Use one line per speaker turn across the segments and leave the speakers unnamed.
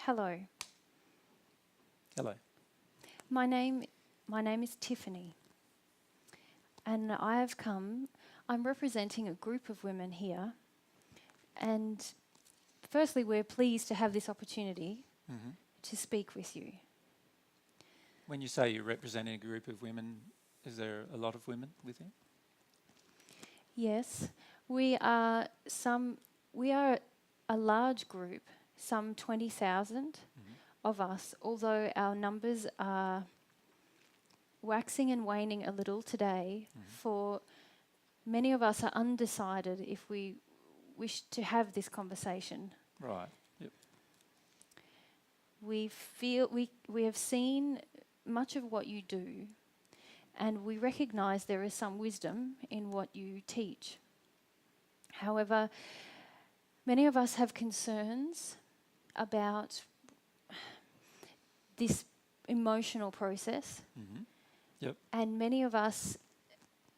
Hello,
Hello.
my name is Tiffany, and I'm representing a group of women here, and firstly, we're pleased to have this opportunity
hmm
to speak with you.
When you say you're representing a group of women, is there a lot of women with you?
Yes, we are a large group, some 20,000
hmm
of us, although our numbers are waxing and waning a little today.
hmm
For many of us are undecided if we wish to have this conversation.
Right. Yep.
We have seen much of what you do, and we recognise there is some wisdom in what you teach. However, many of us have concerns about this emotional process,
hmm Yep.
and many of us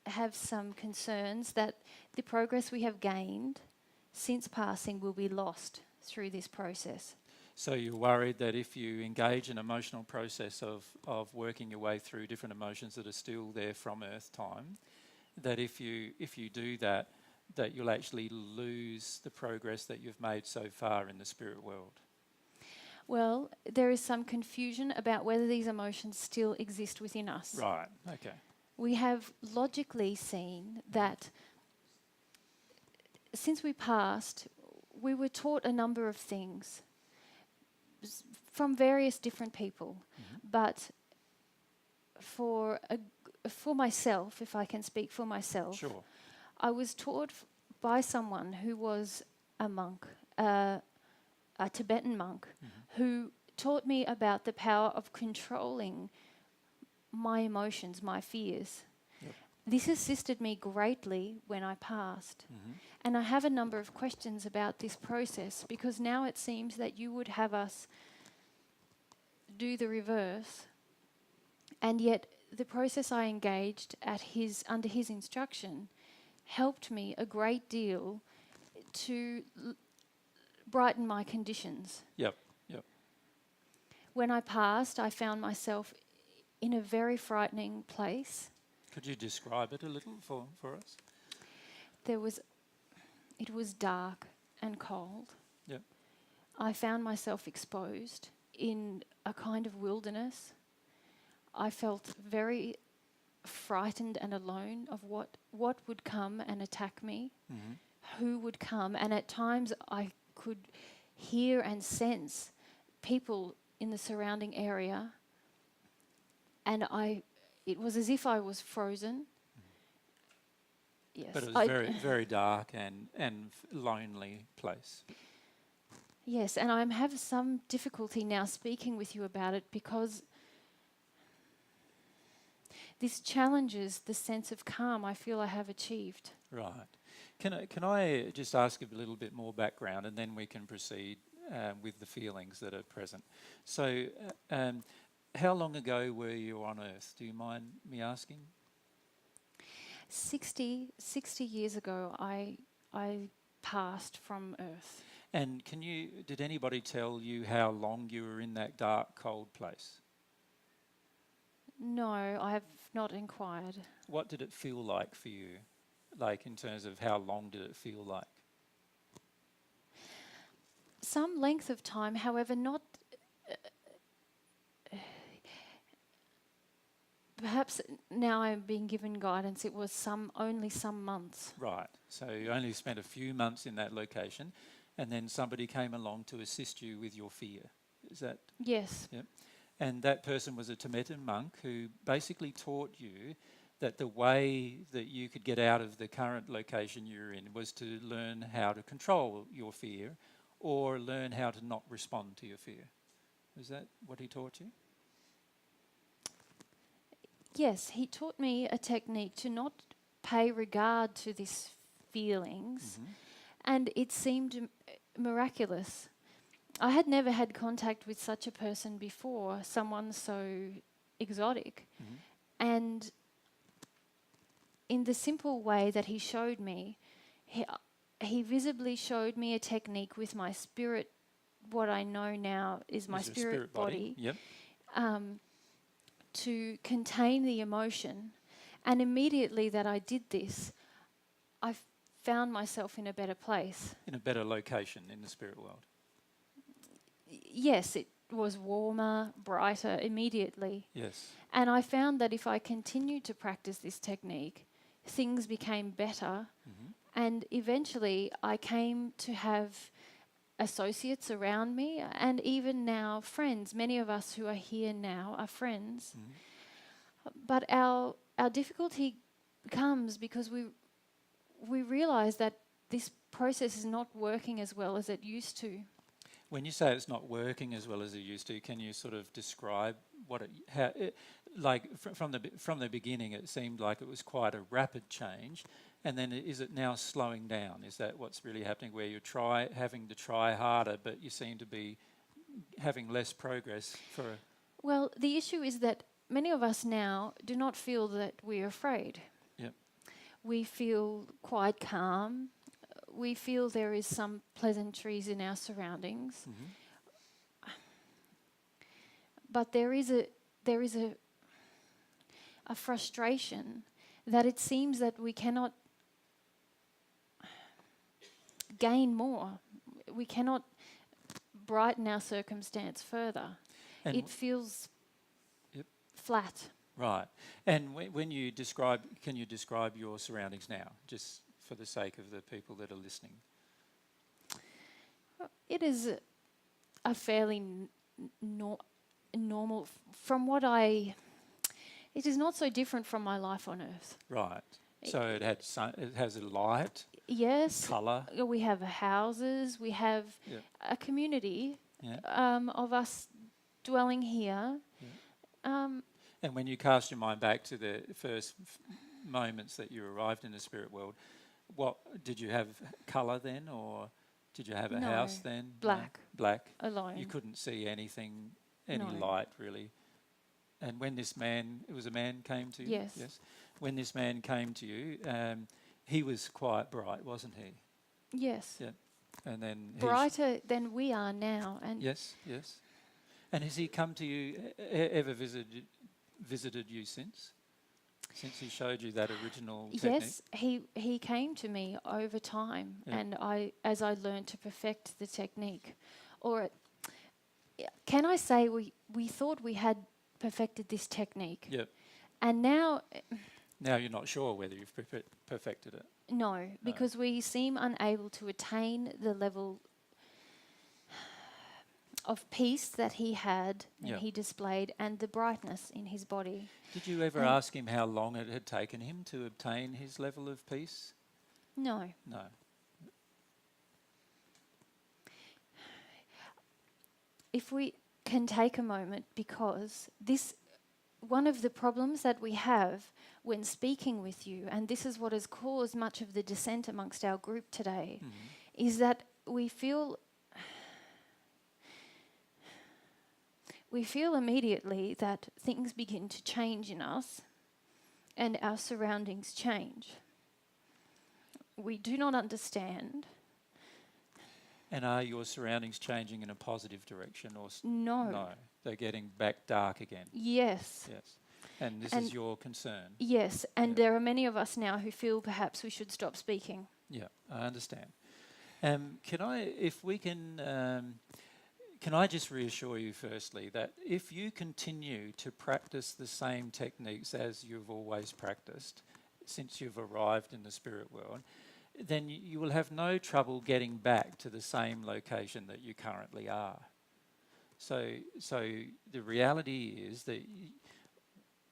have some concerns that the progress we have gained since passing will be lost through this process.
So you're worried that if you engage an emotional process of working your way through different emotions that are still there from Earth time, that if you do that, that you'll actually lose the progress that you've made so far in the spirit world.
Well, there is some confusion about whether these emotions still exist within us.
Right. Okay.
We have logically seen that since we passed, we were taught a number of things from various different people.
hmm
But for myself, if I can speak for myself,
Sure.
I was taught by someone who was a monk, a Tibetan monk,
hmm
who taught me about the power of controlling my emotions, my fears.
Yep.
This assisted me greatly when I passed.
hmm
And I have a number of questions about this process because now it seems that you would have us do the reverse. And yet the process I engaged under his instruction helped me a great deal to brighten my conditions.
Yep. Yep.
When I passed, I found myself in a very frightening place.
Could you describe it a little for us?
There was It was dark and cold.
Yep.
I found myself exposed in a kind of wilderness. I felt very frightened and alone of what would come and attack me,
hmm
who would come, and at times I could hear and sense people in the surrounding area, and it was as if I was frozen. Yes,
But it was very, very dark and lonely place.
yes, and I have some difficulty now speaking with you about it because this challenges the sense of calm I feel I have achieved.
Right. Can I just ask a little bit more background, and then we can proceed with the feelings that are present. So, how long ago were you on Earth? Do you mind me asking?
60 years ago, I passed from Earth.
And did anybody tell you how long you were in that dark, cold place?
No, I have not inquired.
What did it feel like for you? Like, in terms of how long did it feel like?
Some length of time, however, not. Perhaps now I'm being given guidance. It was only some months.
Right. So you only spent a few months in that location, and then somebody came along to assist you with your fear. Is that?
Yes.
Yep. And that person was a Tibetan monk who basically taught you that the way that you could get out of the current location you're in was to learn how to control your fear or learn how to not respond to your fear. Is that what he taught you?
Yes, he taught me a technique to not pay regard to these feelings,
hmm
and it seemed miraculous. I had never had contact with such a person before, someone so exotic.
hmm
And in the simple way that he showed me, he visibly showed me a technique with my spirit what I know now is my
Is your
spirit body,
Yep.
to contain the emotion. And immediately that I did this, I found myself in a better place.
In a better location in the spirit world.
Yes, it was warmer, brighter immediately.
Yes.
And I found that if I continued to practice this technique, things became better.
Mm-hmm.
And eventually I came to have associates around me and even now friends. Many of us who are here now are friends.
Mm-hmm.
But our difficulty comes because we realise that this process is not working as well as it used to.
When you say it's not working as well as it used to, can you sort of describe what from the beginning? It seemed like it was quite a rapid change, and then is it now slowing down? Is that what's really happening? Where you're having to try harder, but you seem to be having less progress for.
Well, the issue is that many of us now do not feel that we're afraid.
Yep.
We feel quite calm. We feel there is some pleasantries in our surroundings.
Mm-hmm.
But there is a frustration that it seems that we cannot gain more. We cannot brighten our circumstance further.
And
it feels
Yep.
flat.
Right. And when you can you describe your surroundings now, just for the sake of the people that are listening?
It is a fairly normal, from what it is not so different from my life on earth.
Right. So it has a light,
Yes,
colour.
we have houses, we have
Yeah.
a community
Yeah.
of us dwelling here.
Yeah. And when you cast your mind back to the first moments that you arrived in the spirit world, what did you have colour then, or did you have a
No,
house then?
black.
No? Black.
Alone.
You couldn't see anything, any
No.
light really. And when this man, it was a man, came to you?
Yes.
Yes. When this man came to you, he was quite bright, wasn't he?
Yes.
Yeah. And then
brighter than we are now. And
yes, yes. And has he come to you, ever visited you since he showed you that original technique?
yes, he came to me over time,
Yeah.
and as I learned to perfect the technique, or can I say we thought we had perfected this technique,
Yep.
and now
Now you're not sure whether you've perfected it.
no, because we seem unable to attain the level of peace that he had and
Yeah.
he displayed, and the brightness in his body.
Did you ever ask him how long it had taken him to obtain his level of peace?
No.
No.
If we can take a moment, because one of the problems that we have when speaking with you, and this is what has caused much of the dissent amongst our group today, is that we feel immediately that things begin to change in us and our surroundings change. We do not understand.
And are your surroundings changing in a positive direction or
No.
No, they're getting back dark again.
Yes.
Yes. And this is your concern.
Yes, and
Yeah.
there are many of us now who feel perhaps we should stop speaking.
Yeah, I understand. Can I just reassure you firstly that if you continue to practice the same techniques as you've always practiced since you've arrived in the spirit world, then you will have no trouble getting back to the same location that you currently are. So the reality is that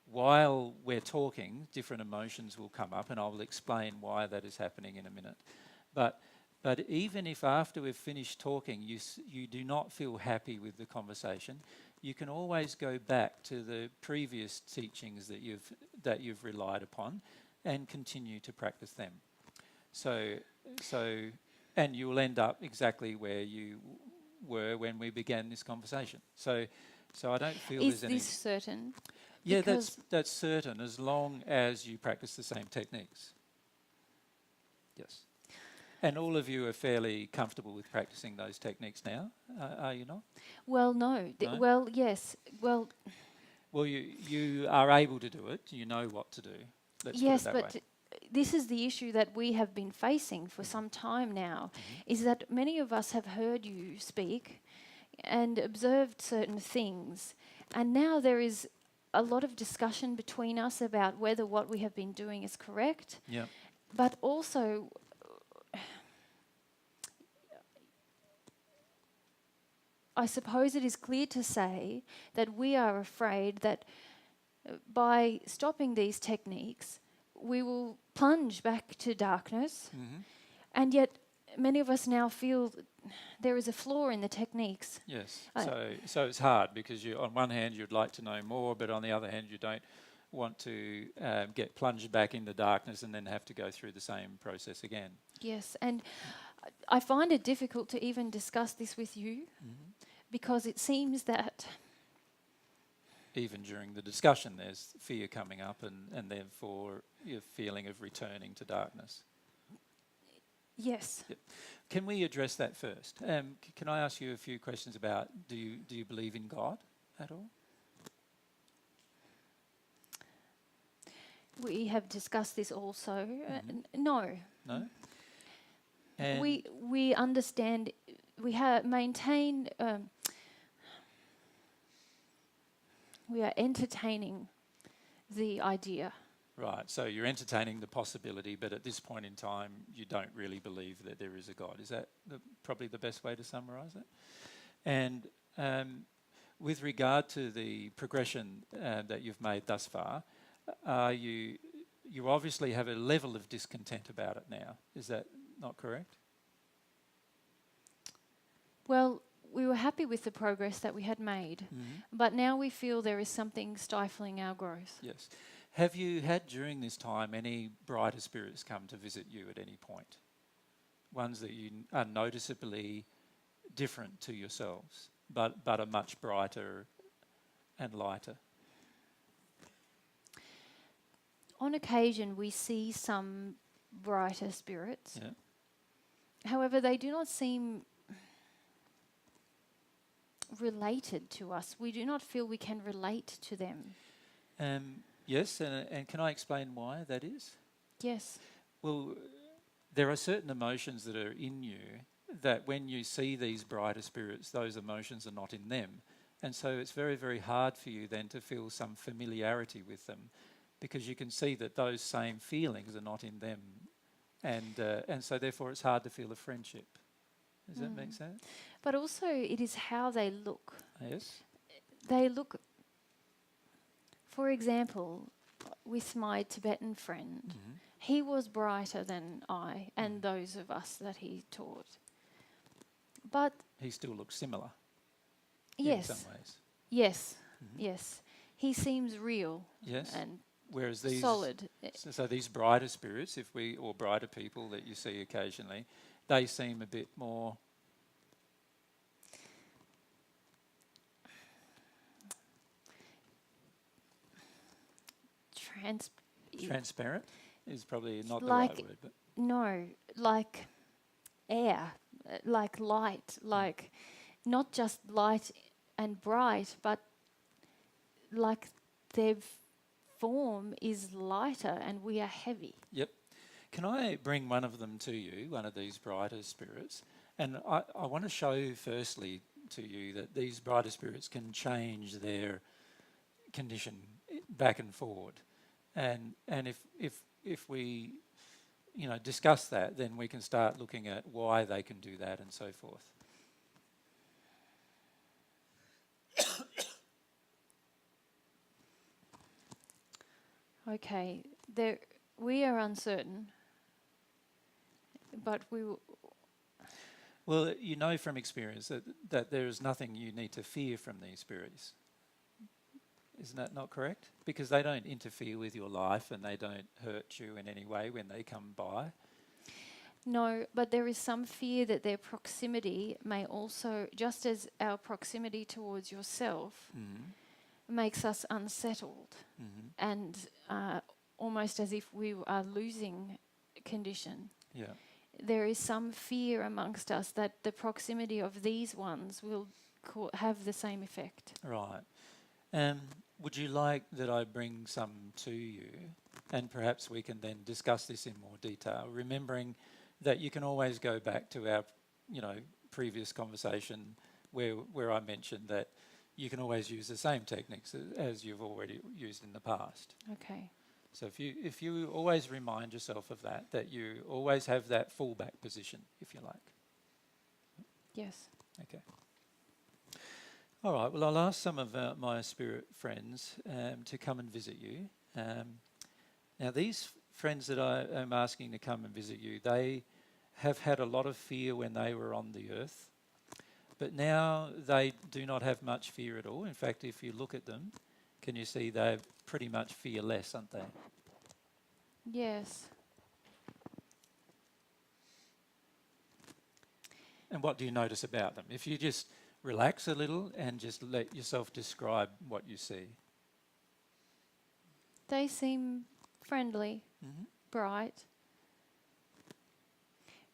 while we're talking, different emotions will come up, and I will explain why that is happening in a minute. But even if after we've finished talking you do not feel happy with the conversation, you can always go back to the previous teachings that you've relied upon and continue to practice them. So and you will end up exactly where you were when we began this conversation. So I don't feel
Is
there's any.
this certain?
Yeah,
Because
that's certain, as long as you practice the same techniques. Yes. And all of you are fairly comfortable with practicing those techniques now, are you not?
Well, no.
No?
Well, yes. Well,
Well, you are able to do it. You know what to do. Let's
yes,
put it that
but
way.
this is the issue that we have been facing for some time now, is that many of us have heard you speak and observed certain things, and now there is a lot of discussion between us about whether what we have been doing is correct,
Yeah.
but also I suppose it is clear to say that we are afraid that by stopping these techniques, we will plunge back to darkness, and yet many of us now feel there is a flaw in the techniques.
Yes.
I-
So it's hard because you, on one hand, you'd like to know more, but on the other hand, you don't want to get plunged back into darkness and then have to go through the same process again.
Yes, and I find it difficult to even discuss this with you because it seems that
Even during the discussion, there's fear coming up, and therefore your feeling of returning to darkness.
yes,
Can we address that first? Can I ask you a few questions about do you believe in God at all?
we have discussed this also. No,
No. And
we understand. We maintain. We are entertaining the idea.
right, so you're entertaining the possibility, but at this point in time, you don't really believe that there is a God. Is that probably the best way to summarise it? And with regard to the progression that you've made thus far, you obviously have a level of discontent about it now. Is that not correct?
Well, we were happy with the progress that we had made, but now we feel there is something stifling our growth.
Yes. Have you had during this time any brighter spirits come to visit you at any point? Ones that you are noticeably different to yourselves, but are much brighter and lighter?
On occasion, we see some brighter spirits.
Yeah.
However, they do not seem related to us. We do not feel we can relate to them.
Yes, and can I explain why that is?
Yes.
Well, there are certain emotions that are in you that when you see these brighter spirits, those emotions are not in them. And so it's very, very hard for you then to feel some familiarity with them because you can see that those same feelings are not in them. And so therefore it's hard to feel a friendship. Does that make sense?
But also, it is how they look.
Yes.
They look, for example, with my Tibetan friend, he was brighter than I and those of us that he taught. But
He still looks similar
yes,
in some ways.
yes, yes, he seems real
Yes.
and
Whereas these
solid.
So these brighter spirits, or brighter people that you see occasionally, they seem a bit more transparent. Is probably not the
like
right word, but
no, like air, like light, like not just light and bright, but like their form is lighter and we are heavy.
yep. Can I bring one of them to you, one of these brighter spirits? And I want to show firstly to you that these brighter spirits can change their condition back and forward. And if we discuss that, then we can start looking at why they can do that and so forth.
Okay, we are uncertain, but
Well, you know from experience that there is nothing you need to fear from these spirits. Isn't that not correct? Because they don't interfere with your life and they don't hurt you in any way when they come by.
no, but there is some fear that their proximity may also, just as our proximity towards yourself makes us unsettled and almost as if we are losing condition.
Yeah.
there is some fear amongst us that the proximity of these ones will have the same effect.
Right. Would you like that I bring some to you? And perhaps we can then discuss this in more detail, remembering that you can always go back to our, previous conversation where I mentioned that you can always use the same techniques as you've already used in the past.
Okay.
So if you always remind yourself of that you always have that fallback position, if you like.
Yes.
Okay. All right. Well, I'll ask some of my spirit friends to come and visit you. Now, these friends that I am asking to come and visit you, they have had a lot of fear when they were on the earth, but now they do not have much fear at all. In fact, if you look at them, can you see they're pretty much fearless, aren't they?
Yes.
And what do you notice about them? If you just relax a little and just let yourself describe what you see.
They seem friendly,
Mm-hmm.
bright,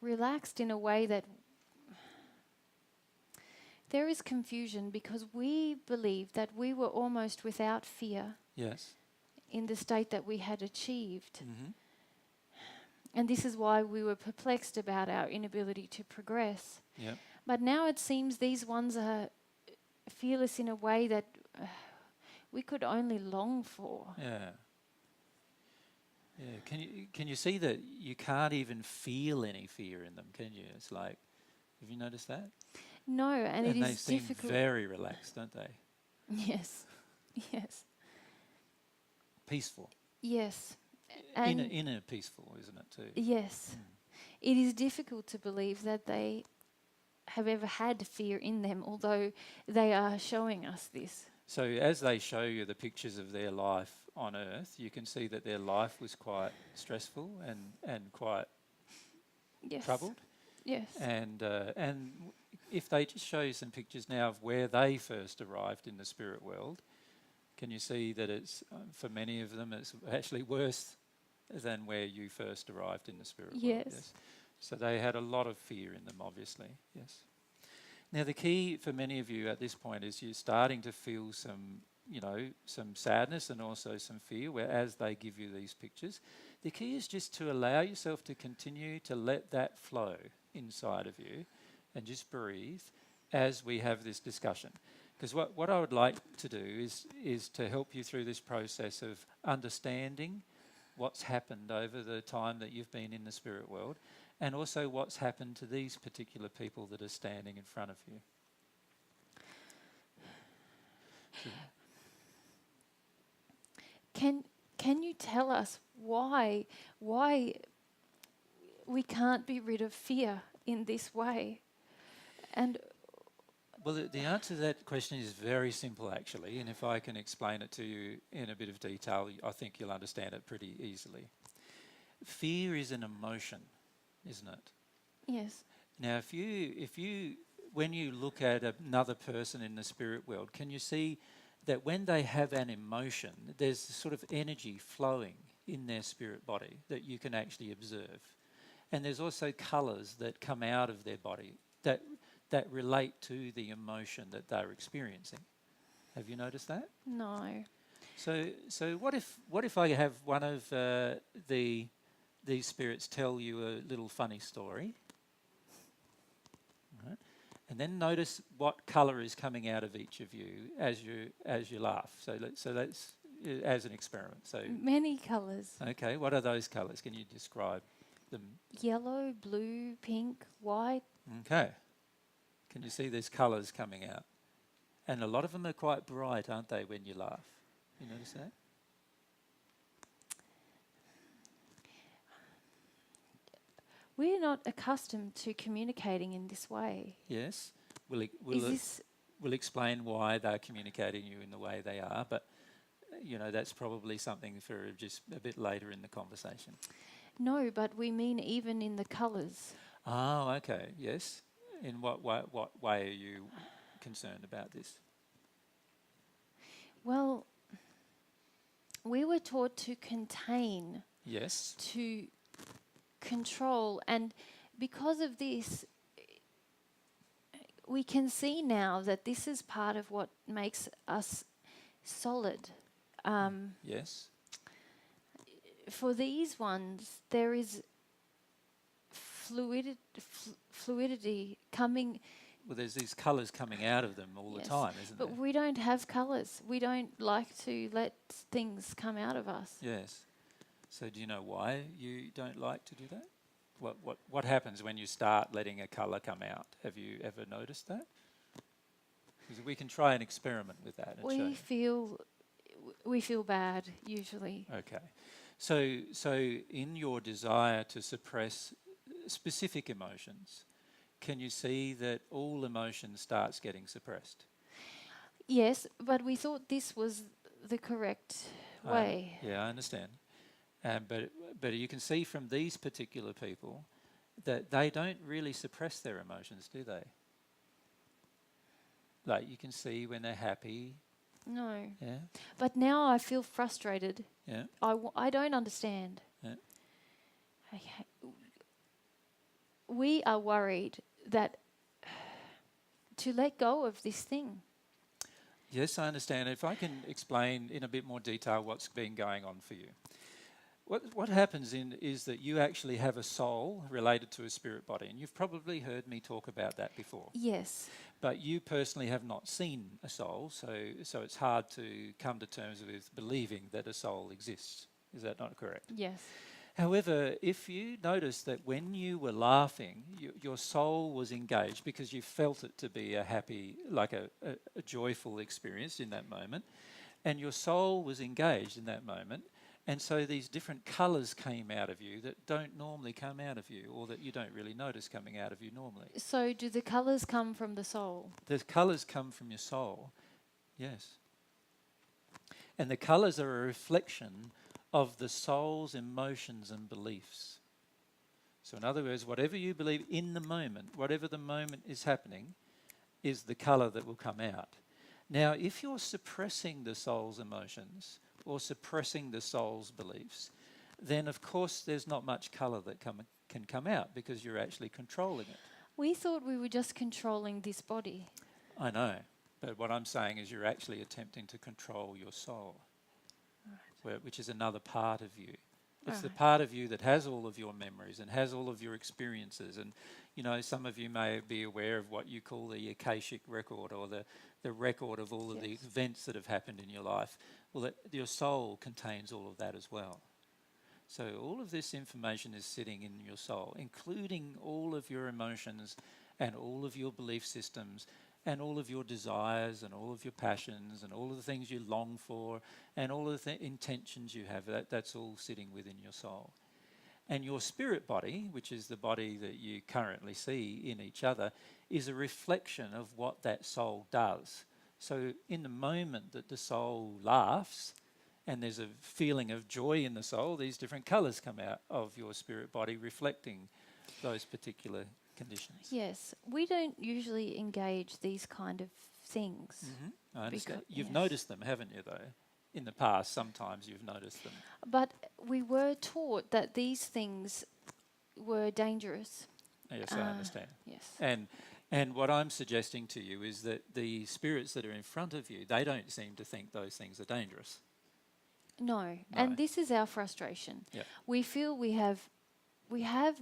relaxed in a way that there is confusion because we believed that we were almost without fear
Yes.
in the state that we had achieved.
Mm-hmm.
And this is why we were perplexed about our inability to progress.
Yeah.
But now it seems these ones are fearless in a way that we could only long for.
Yeah. Yeah. Can you see that you can't even feel any fear in them? Can you? It's like, have you noticed that?
No, and it
they
is
seem
difficult.
very relaxed, don't they?
Yes, yes,
Peaceful.
yes. And
Inner peaceful, isn't it too?
yes, it is difficult to believe that they have ever had fear in them, although they are showing us this.
So as they show you the pictures of their life on Earth, you can see that their life was quite stressful and quite
Yes.
troubled.
Yes.
And if they just show you some pictures now of where they first arrived in the spirit world, can you see that it's, for many of them, it's actually worse than where you first arrived in the spirit world?
Yes.
So they had a lot of fear in them, obviously. Yes. Now the key for many of you at this point is you're starting to feel some, some sadness and also some fear where as they give you these pictures. The key is just to allow yourself to continue to let that flow inside of you and just breathe as we have this discussion. Because what I would like to do is to help you through this process of understanding what's happened over the time that you've been in the spirit world and also what's happened to these particular people that are standing in front of you.
Can you tell us why we can't be rid of fear in this way? And
Well, the answer to that question is very simple, actually, and if I can explain it to you in a bit of detail, I think you'll understand it pretty easily. Fear is an emotion, isn't it?
yes,
Now, if you, when you look at another person in the spirit world, can you see that when they have an emotion, there's sort of energy flowing in their spirit body that you can actually observe, and there's also colours that come out of their body that relate to the emotion that they're experiencing. Have you noticed that?
no.
So what if I have one of these spirits tell you a little funny story, right? And then notice what colour is coming out of each of you as you laugh. So that's as an experiment. So
Many colours.
okay, what are those colours? Can you describe them?
Yellow, blue, pink, white.
Okay. Can you see there's colours coming out? And a lot of them are quite bright, aren't they, when you laugh? You notice that?
We're not accustomed to communicating in this way.
Yes. We'll explain why they're communicating you in the way they are, but that's probably something for just a bit later in the conversation.
No, but we mean even in the colours.
Oh, okay. Yes. In what way are you concerned about this?
Well, we were taught to contain,
Yes.
to control, and because of this, we can see now that this is part of what makes us solid.
Yes.
For these ones, there is fluidity coming.
Well, there's these colours coming out of them all
Yes,
the time, isn't
but
there?
we don't have colours. We don't like to let things come out of us.
Yes. So do you know why you don't like to do that? What happens when you start letting a colour come out? Have you ever noticed that? Because we can try an experiment with that and show
We feel bad usually.
Okay. So in your desire to suppress specific emotions, can you see that all emotion starts getting suppressed?
Yes, but we thought this was the correct way.
Yeah, I understand. But you can see from these particular people that they don't really suppress their emotions, do they? Like you can see when they're happy.
No.
Yeah.
But now I feel frustrated.
Yeah.
I don't understand.
Yeah.
We are worried that to let go of this thing.
Yes, I understand. If I can explain in a bit more detail what's been going on for you. What happens is that you actually have a soul related to a spirit body, and you've probably heard me talk about that before.
Yes.
But you personally have not seen a soul, so it's hard to come to terms with believing that a soul exists. Is that not correct?
Yes.
However, if you notice that when you were laughing, your soul was engaged because you felt it to be a happy, like a joyful experience in that moment, and your soul was engaged in that moment, and so these different colours came out of you that don't normally come out of you, or that you don't really notice coming out of you normally.
So do the colours come from the soul?
The colours come from your soul, yes. And the colours are a reflection of the soul's emotions and beliefs. So in other words, whatever you believe in the moment, whatever the moment is happening, is the colour that will come out. Now, if you're suppressing the soul's emotions or suppressing the soul's beliefs, then of course there's not much colour that can come out because you're actually controlling it.
We thought we were just controlling this body.
I know, but what I'm saying is you're actually attempting to control your soul, which is another part of you. It's the part of you that has all of your memories and has all of your experiences. And, you know, some of you may be aware of what you call the Akashic record, or the record of all of the events that have happened in your life. Well, your soul contains all of that as well. So all of this information is sitting in your soul, including all of your emotions and all of your belief systems and all of your desires and all of your passions and all of the things you long for and all of the intentions you have. That's all sitting within your soul. And your spirit body, which is the body that you currently see in each other, is a reflection of what that soul does. So in the moment that the soul laughs and there's a feeling of joy in the soul, these different colours come out of your spirit body reflecting those particular conditions.
Yes. We don't usually engage these kind of things.
I understand. You've
yes.
noticed them, haven't you, though? In the past, sometimes you've noticed them.
But we were taught that these things were dangerous.
Yes, I understand.
Yes.
And what I'm suggesting to you is that the spirits that are in front of you, they don't seem to think those things are dangerous.
No. And this is our frustration.
Yep.
We feel we have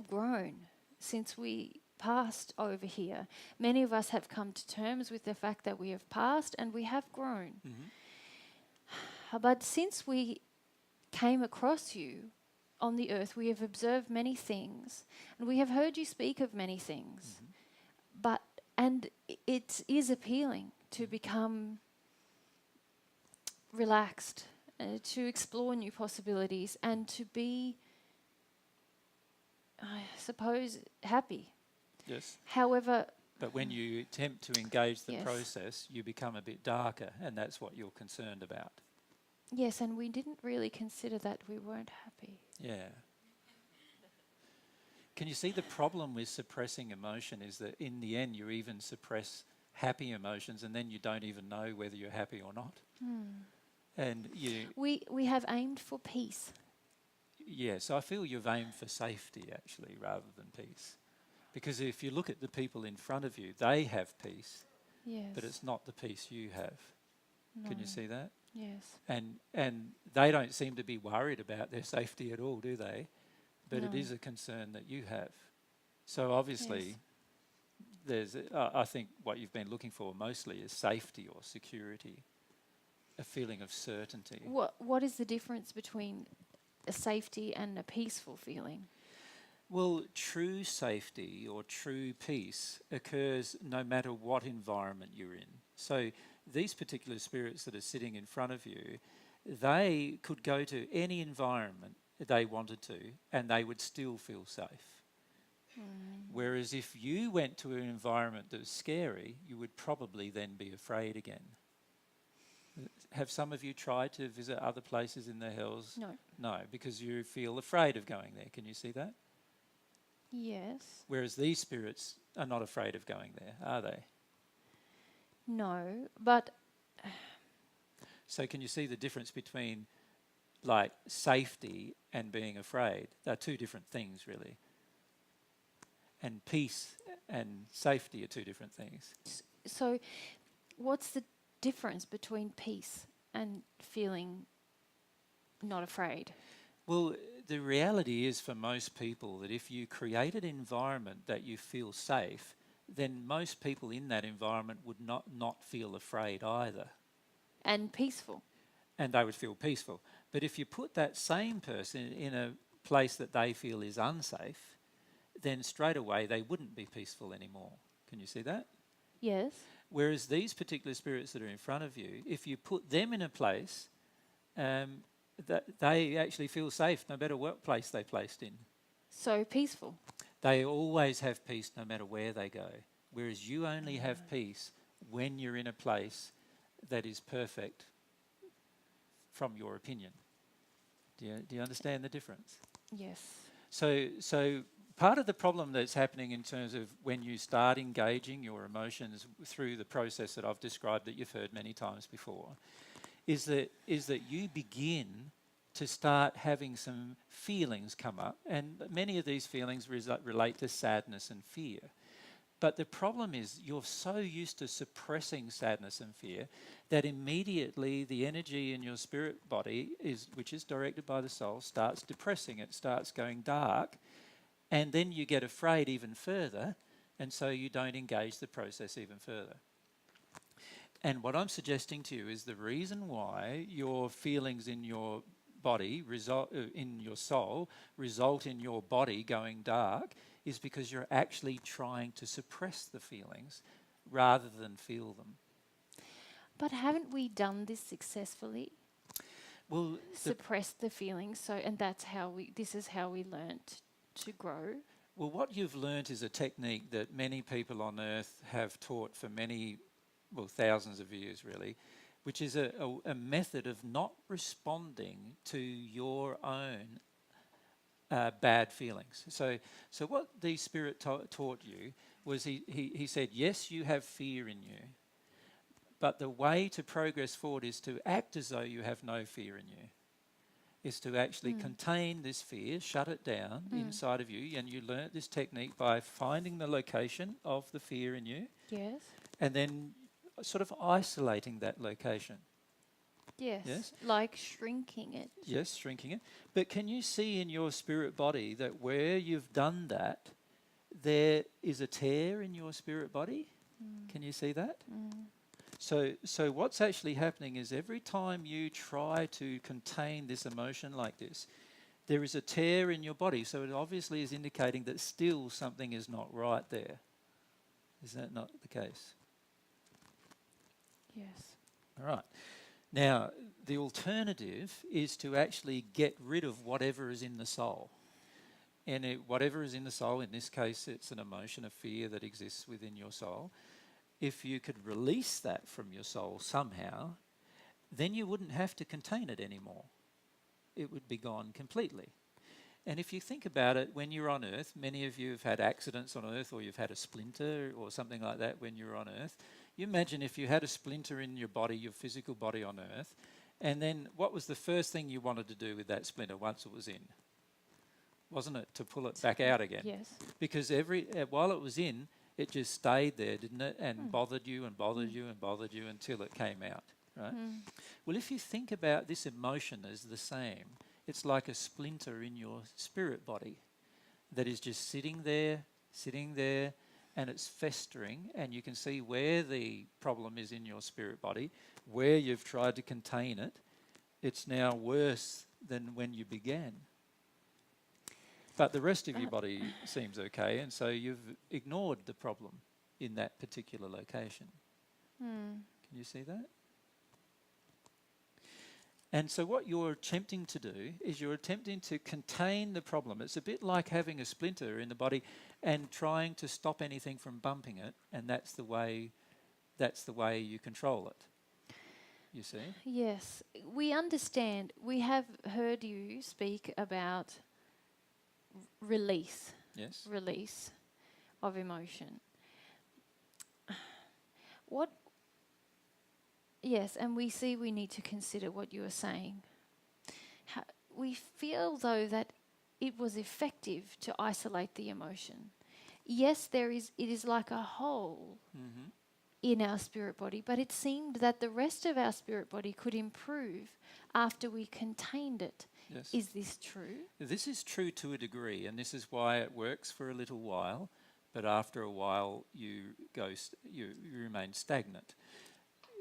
grown since we passed over here. Many of us have come to terms with the fact that we have passed and we have grown. But since we came across you on the earth, we have observed many things and we have heard you speak of many things. And it is appealing to become relaxed, to explore new possibilities and to be, I suppose, happy.
Yes.
However...
But when you attempt to engage the
Yes.
process, you become a bit darker, and that's what you're concerned about.
Yes, and we didn't really consider that we weren't happy.
Yeah. Can you see the problem with suppressing emotion is that in the end you even suppress happy emotions and then you don't even know whether you're happy or not. And
We have aimed for peace.
yes, I feel you've aimed for safety actually rather than peace. Because if you look at the people in front of you, they have peace,
Yes.
but it's not the peace you have. Can you
No.
see that?
Yes.
And they don't seem to be worried about their safety at all, do they? But it
No.
is a concern that you have. So obviously,
Yes.
I think what you've been looking for mostly is safety or security, a feeling of certainty.
What is the difference between a safety and a peaceful feeling?
Well, true safety or true peace occurs no matter what environment you're in. So these particular spirits that are sitting in front of you, they could go to any environment they wanted to and they would still feel safe. Whereas if you went to an environment that was scary, you would probably then be afraid again. Have some of you tried to visit other places in the hills?
No.
No, because you feel afraid of going there. Can you see that?
Yes.
Whereas these spirits are not afraid of going there, are they?
No. But
So can you see the difference between like safety and being afraid? They're two different things, really. And peace and safety are two different things.
so, what's the difference between peace and feeling not afraid?
Well, the reality is for most people that if you create an environment that you feel safe, then most people in that environment would not feel afraid either.
And peaceful.
And they would feel peaceful. But if you put that same person in a place that they feel is unsafe, then straight away they wouldn't be peaceful anymore. Can you see that?
Yes.
Whereas these particular spirits that are in front of you, if you put them in a place, that they actually feel safe no matter what place they're placed in.
So peaceful.
They always have peace no matter where they go. Whereas you only have peace when you're in a place that is perfect from your opinion. Do you understand the difference?
Yes.
So part of the problem that's happening in terms of when you start engaging your emotions through the process that I've described that you've heard many times before is that you begin to start having some feelings come up, and many of these feelings relate to sadness and fear. But the problem is you're so used to suppressing sadness and fear that immediately the energy in your spirit body, which is directed by the soul, starts depressing. It starts going dark. And then you get afraid even further, and so you don't engage the process even further. And what I'm suggesting to you is the reason why your feelings in your body in your soul result in your body going dark is because you're actually trying to suppress the feelings rather than feel them.
But haven't we done this successfully?
Well,
Suppressed the feelings, so and this is how we learnt to grow.
Well, what you've learnt is a technique that many people on earth have taught for thousands of years really, which is a method of not responding to your own bad feelings. So what the Spirit taught you was he said, yes, you have fear in you, but the way to progress forward is to act as though you have no fear in you. Is to actually contain this fear, shut it down inside of you. And you learnt this technique by finding the location of the fear in you
Yes.
and then sort of isolating that location.
Yes.
Yes?
Like shrinking it.
Yes, shrinking it. But can you see in your spirit body that where you've done that, there is a tear in your spirit body? Can you see that? So what's actually happening is every time you try to contain this emotion like this, there is a tear in your body. So it obviously is indicating that still something is not right there. Is that not the case?
Yes.
All right. Now, the alternative is to actually get rid of whatever is in the soul. And whatever is in the soul, in this case, it's an emotion of fear that exists within your soul. If you could release that from your soul somehow, then you wouldn't have to contain it anymore. It would be gone completely. And if you think about it, when you're on Earth, many of you have had accidents on Earth, or you've had a splinter or something like that when you're on Earth. You imagine if you had a splinter in your body, your physical body on Earth, and then what was the first thing you wanted to do with that splinter once it was in? wasn't it, to pull it back out again?
Yes.
Because while it was in, it just stayed there, didn't it? And bothered you and bothered you and bothered you until it came out, right? Well, if you think about this emotion as the same, it's like a splinter in your spirit body that is just sitting there, and it's festering, and you can see where the problem is in your spirit body, where you've tried to contain it. It's now worse than when you began. But the rest of your body seems okay, and so you've ignored the problem in that particular location. Can you see that? And so what you're attempting to do is you're attempting to contain the problem. It's a bit like having a splinter in the body and trying to stop anything from bumping it, and that's the way you control it. You see?
Yes. We understand. We have heard you speak about release
Yes.
of emotion. Yes, and we see we need to consider what you are saying. We feel, though, that it was effective to isolate the emotion. Yes, it is like a hole in our spirit body, but it seemed that the rest of our spirit body could improve after we contained it.
Yes.
Is this true?
This is true to a degree, and this is why it works for a little while, but after a while you remain stagnant.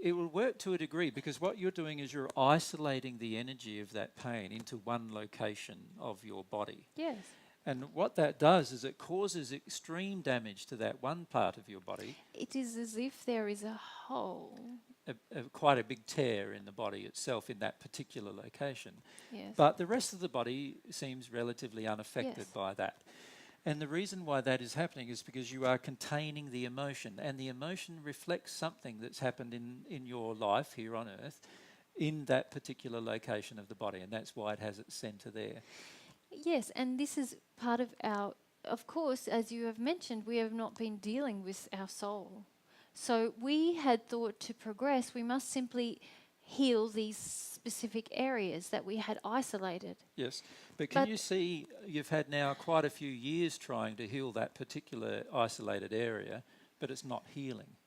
It will work to a degree because what you're doing is you're isolating the energy of that pain into one location of your body.
Yes.
And what that does is it causes extreme damage to that one part of your body.
It is as if there is a hole.
Quite a big tear in the body itself in that particular location.
Yes.
But the rest of the body seems relatively unaffected
Yes.
by that. And the reason why that is happening is because you are containing the emotion, and the emotion reflects something that's happened in your life here on earth in that particular location of the body, and that's why it has its centre there.
Yes, and this is part of of course, as you have mentioned, we have not been dealing with our soul. So we had thought to progress, we must simply heal these specific areas that we had isolated.
Yes, but can you see you've had now quite a few years trying to heal that particular isolated area, but it's not healing?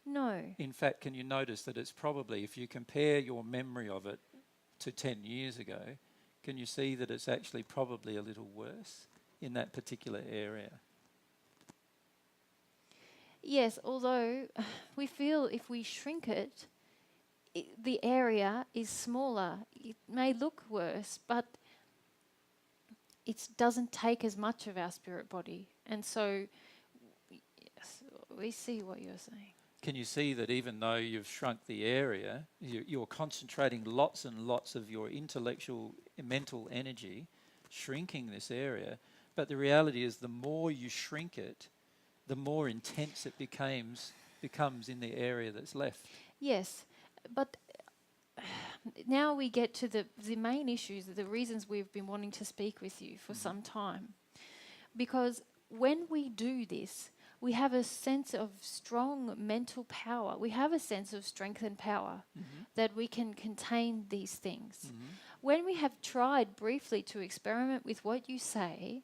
No.
In fact, can you notice that it's probably, if you compare your memory of it to 10 years ago, can you see that it's actually probably a little worse in that particular area?
Yes, although we feel if we shrink it, the area is smaller. It may look worse, but it doesn't take as much of our spirit body. And so, yes, we see what you're saying.
Can you see that even though you've shrunk the area, you're concentrating lots and lots of your intellectual, mental energy, shrinking this area, but the reality is the more you shrink it, the more intense it becomes in the area that's left.
Yes, but now we get to the main issues, the reasons we've been wanting to speak with you for some time. Because when we do this, we have a sense of strong mental power. We have a sense of strength and power that we can contain these things. When we have tried briefly to experiment with what you say,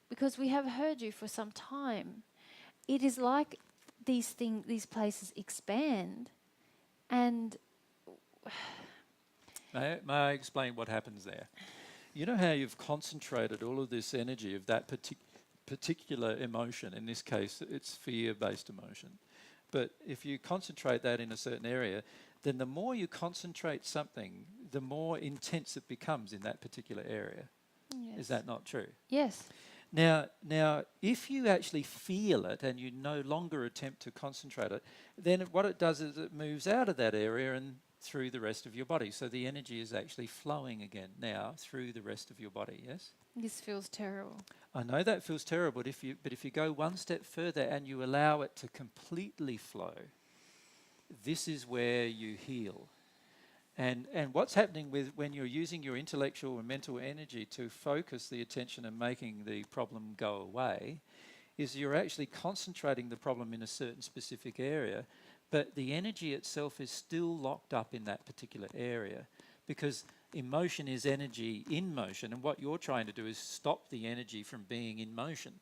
because we have heard you for some time, it is like these places expand, and
May I explain what happens there? You know how you've concentrated all of this energy of that particular emotion, in this case it's fear-based emotion, but if you concentrate that in a certain area, then the more you concentrate something, the more intense it becomes in that particular area.
yes.
Is that not true?
Yes.
Now, if you actually feel it and you no longer attempt to concentrate it, then what it does is it moves out of that area and through the rest of your body. So the energy is actually flowing again now through the rest of your body, yes?
This feels terrible.
I know that feels terrible, but if you go one step further and you allow it to completely flow, this is where you heal. And what's happening when you're using your intellectual and mental energy to focus the attention and making the problem go away is you're actually concentrating the problem in a certain specific area, but the energy itself is still locked up in that particular area because Emotion is energy in motion, and what you're trying to do is stop the energy from being in motion.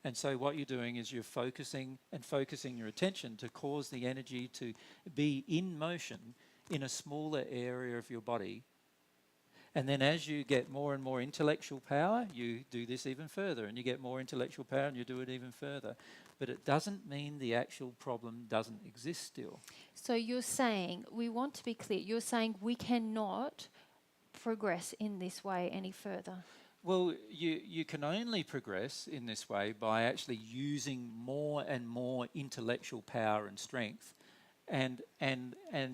And so what you're doing is you're focusing your attention to cause the energy to be in motion in a smaller area of your body. And then as you get more and more intellectual power, you do this even further, and you get more intellectual power and you do it even further. But it doesn't mean the actual problem doesn't exist still.
So you're saying, we want to be clear, you're saying we cannot progress in this way any further.
Well, you can only progress in this way by actually using more and more intellectual power and strength, and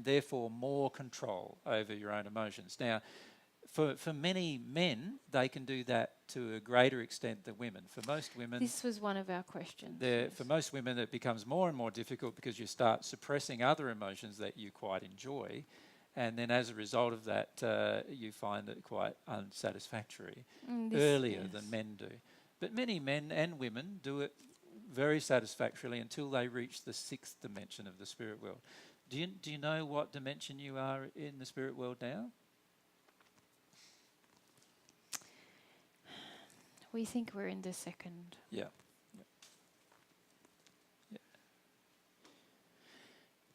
therefore more control over your own emotions. Now, for many men, they can do that to a greater extent than women. For most women,
This was one of our questions.
for most women, it becomes more and more difficult because you start suppressing other emotions that you quite enjoy. And then as a result of that, you find it quite unsatisfactory earlier than men do. But many men and women do it very satisfactorily until they reach the 6th dimension of the spirit world. Do you know what dimension you are in the spirit world now?
We think we're in the 2nd.
Yeah.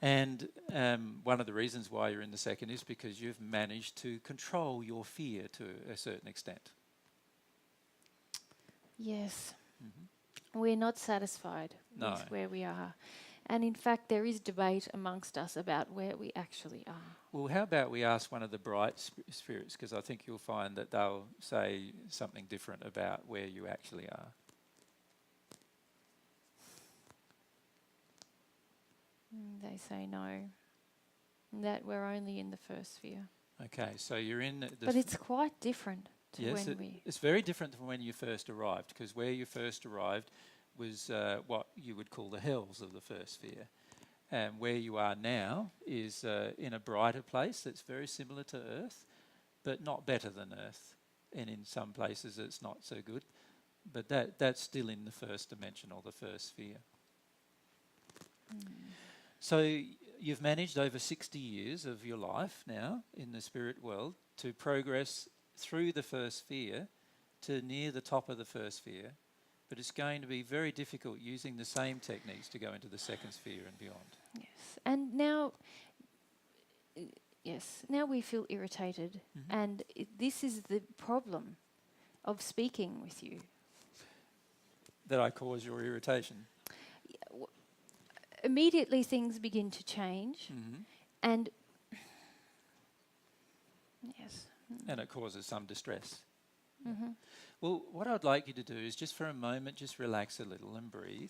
And one of the reasons why you're in the 2nd is because you've managed to control your fear to a certain extent.
Yes.
Mm-hmm.
We're not satisfied
No.
with where we are. And in fact, there is debate amongst us about where we actually are.
Well, how about we ask one of the bright spirits, because I think you'll find that they'll say something different about where you actually are.
They say no, that we're only in the 1st sphere.
Okay, so you're in the...
But it's quite different to
yes, it's very different from when you first arrived, because where you first arrived was what you would call the hells of the 1st sphere. And where you are now is in a brighter place that's very similar to Earth, but not better than Earth. And in some places it's not so good. But that's still in the 1st dimension or the 1st sphere. So you've managed over 60 years of your life now in the spirit world to progress through the 1st sphere to near the top of the 1st sphere. But it's going to be very difficult using the same techniques to go into the 2nd sphere and beyond.
Yes. And now, now we feel irritated.
Mm-hmm.
And this is the problem of speaking with you.
That I cause your irritation.
Immediately things begin to change.
Mm-hmm.
And yes.
And it causes some distress.
Mm-hmm.
Well, what I'd like you to do is just for a moment, just relax a little and breathe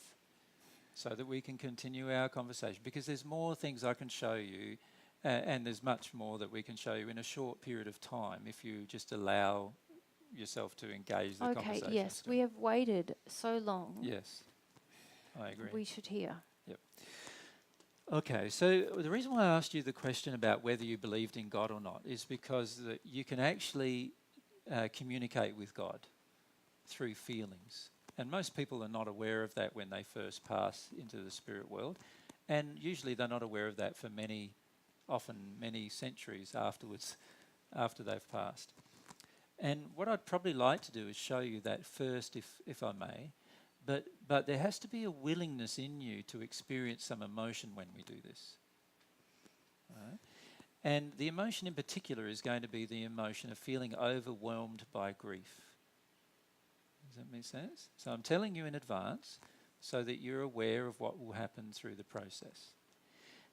so that we can continue our conversation, because there's more things I can show you and there's much more that we can show you in a short period of time if you just allow yourself to engage the conversation.
Okay, yes, we have waited so long.
Yes, I agree.
We should hear.
Yep. Okay, so the reason why I asked you the question about whether you believed in God or not is because that you can actually communicate with God through feelings. And most people are not aware of that when they first pass into the spirit world. And usually they're not aware of that for often many centuries afterwards, after they've passed. And what I'd probably like to do is show you that first, if I may. But there has to be a willingness in you to experience some emotion when we do this. All right? And the emotion in particular is going to be the emotion of feeling overwhelmed by grief. Does that make sense? So I'm telling you in advance so that you're aware of what will happen through the process.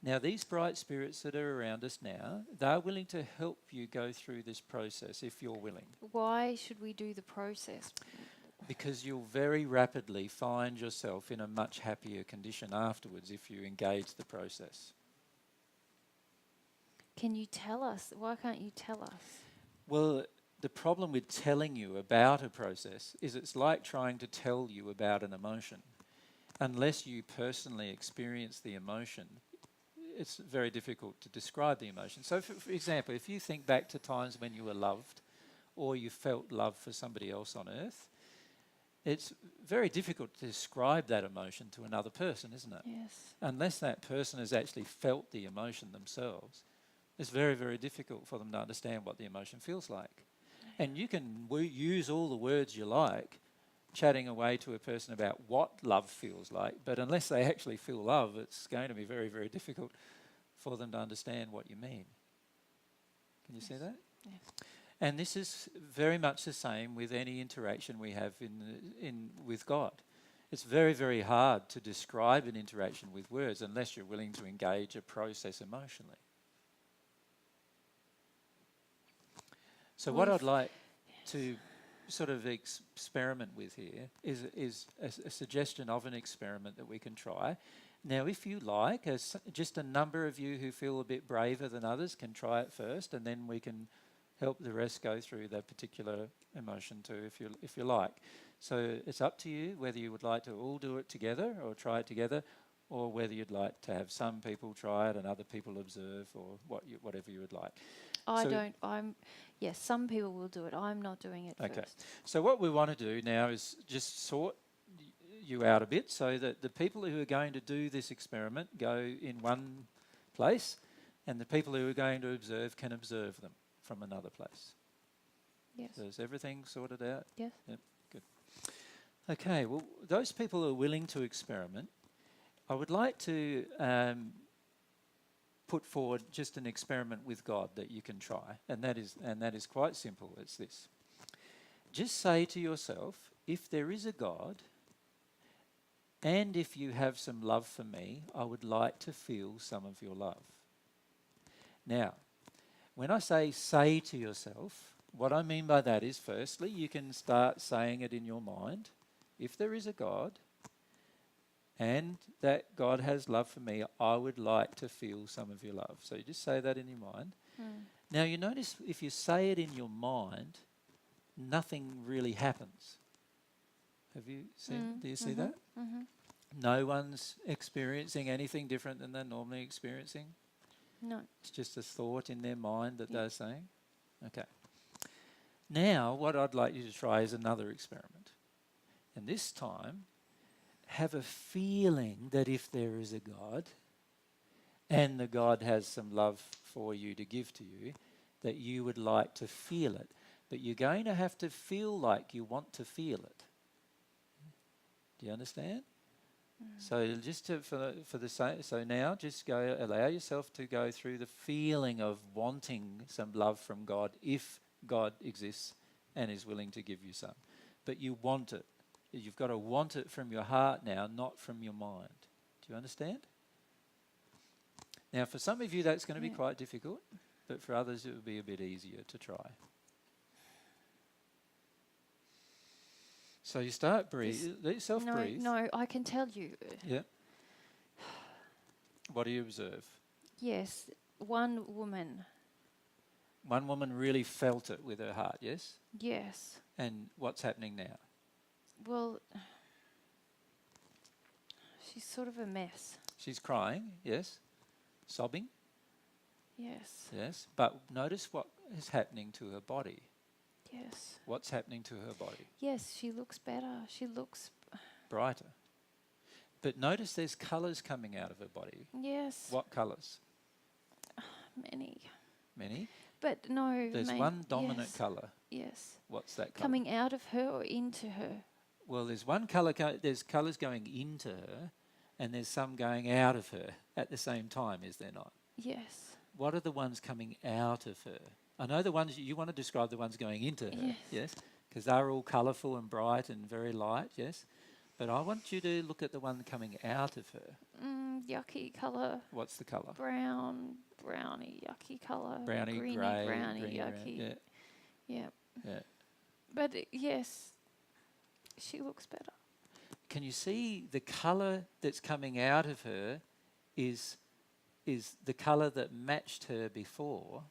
Now, these bright spirits that are around us now, they're willing to help you go through this process if you're willing.
Why should we do the process?
Because you'll very rapidly find yourself in a much happier condition afterwards if you engage the process.
Can you tell us? Why can't you tell us?
Well, the problem with telling you about a process is it's like trying to tell you about an emotion. Unless you personally experience the emotion, it's very difficult to describe the emotion. So, for example, if you think back to times when you were loved or you felt love for somebody else on earth, it's very difficult to describe that emotion to another person, isn't it?
Yes.
Unless that person has actually felt the emotion themselves. It's very, very difficult for them to understand what the emotion feels like. And you can use all the words you like, chatting away to a person about what love feels like, but unless they actually feel love, it's going to be very, very difficult for them to understand what you mean. Can you see that?
Yeah.
And this is very much the same with any interaction we have with God. It's very, very hard to describe an interaction with words unless you're willing to engage a process emotionally. So what I'd like to sort of experiment with here is a suggestion of an experiment that we can try. Now, if you like, just a number of you who feel a bit braver than others can try it first, and then we can help the rest go through that particular emotion too, if you like. So it's up to you whether you would like to all do it together or try it together, or whether you'd like to have some people try it and other people observe, or whatever you would like.
Yes, some people will do it. I'm not doing it first.
So what we want to do now is just sort you out a bit so that the people who are going to do this experiment go in one place, and the people who are going to observe can observe them from another place.
Yes.
So is everything sorted out?
Yes.
Yep, good. Okay, well, those people who are willing to experiment, I would like to put forward just an experiment with God that you can try, and that is quite simple. It's this: just say to yourself, if there is a God, and if you have some love for me, I would like to feel some of your love. Now, when I say to yourself, what I mean by that is, firstly, you can start saying it in your mind. If there is a God, and that God has love for me, I would like to feel some of your love. So you just say that in your mind. Now you notice if you say it in your mind, nothing really happens. Have you seen? Do you see that?
Mm-hmm.
No one's experiencing anything different than they're normally experiencing.
No.
It's just a thought in their mind that they're saying. Okay. Now what I'd like you to try is another experiment. And this time, have a feeling that if there is a God, and the God has some love for you to give to you, that you would like to feel it. But you're going to have to feel like you want to feel it. Do you understand? So just so now just allow yourself to go through the feeling of wanting some love from God if God exists and is willing to give you some. But you want it. You've got to want it from your heart now, not from your mind. Do you understand? Now, for some of you, that's going to be quite difficult, but for others, it will be a bit easier to try. So you start breathe. Let yourself breathe.
No, I can tell you.
Yeah. What do you observe?
Yes, one woman.
One woman really felt it with her heart, yes?
Yes.
And what's happening now?
Well, she's sort of a mess.
She's crying, yes? Sobbing?
Yes.
Yes. But notice what is happening to her body.
Yes.
What's happening to her body?
Yes, she looks better. She looks
brighter. But notice there's colours coming out of her body.
Yes.
What colours?
Many.
Many?
But no.
There's one dominant colour.
Yes.
What's that colour?
Coming out of her or into her?
Well, there's one colour, there's colours going into her, and there's some going out of her at the same time, is there not?
Yes.
What are the ones coming out of her? I know the ones, you want to describe the ones going into her, yes? Because they're all colourful and bright and very light, yes? But I want you to look at the one coming out of her.
Yucky colour.
What's the colour?
Browny, yucky colour.
Browny,
greeny,
grey,
browny,
greeny,
yucky. Yeah.
Yeah.
But yes, she looks better.
Can you see the colour that's coming out of her is the colour that matched her before,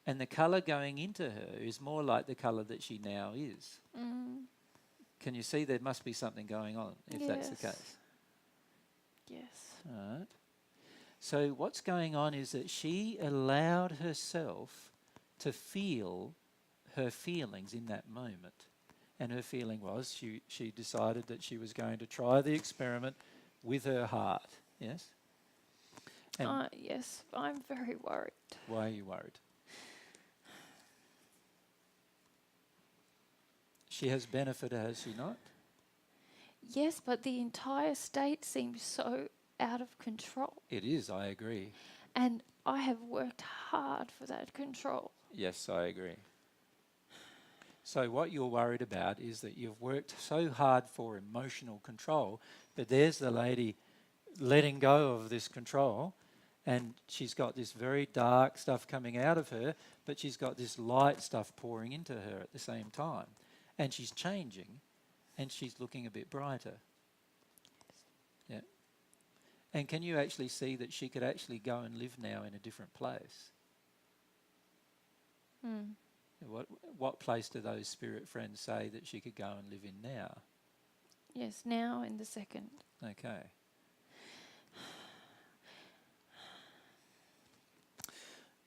and the colour going into her is more like the colour that she now is. Can you see there must be something going on if that's the case?
Yes.
All right. So what's going on is that she allowed herself to feel her feelings in that moment. And her feeling was she decided that she was going to try the experiment with her heart. Yes? And
yes, I'm very worried.
Why are you worried? She has benefited, has she not?
Yes, but the entire state seems so out of control.
It is, I agree.
And I have worked hard for that control.
Yes, I agree. So what you're worried about is that you've worked so hard for emotional control, but there's the lady letting go of this control, and she's got this very dark stuff coming out of her, but she's got this light stuff pouring into her at the same time. And she's changing, and she's looking a bit brighter. Yeah. And can you actually see that she could actually go and live now in a different place?
Mm.
What place do those spirit friends say that she could go and live in now?
Yes, now in the second.
Okay.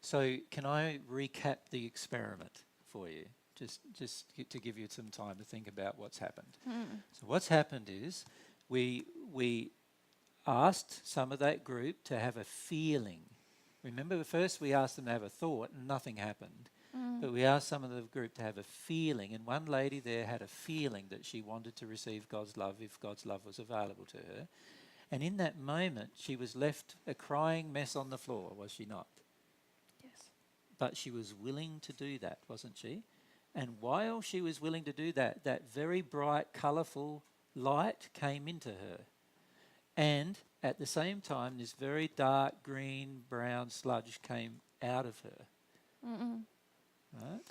So can I recap the experiment for you? Just to give you some time to think about what's happened.
Mm.
So what's happened is we asked some of that group to have a feeling. Remember, first we asked them to have a thought and nothing happened. But we asked some of the group to have a feeling, and one lady there had a feeling that she wanted to receive God's love if God's love was available to her. And in that moment, she was left a crying mess on the floor, was she not?
Yes.
But she was willing to do that, wasn't she? And while she was willing to do that, that very bright, colourful light came into her. And at the same time, this very dark green, brown sludge came out of her.
Mm-mm.
Right?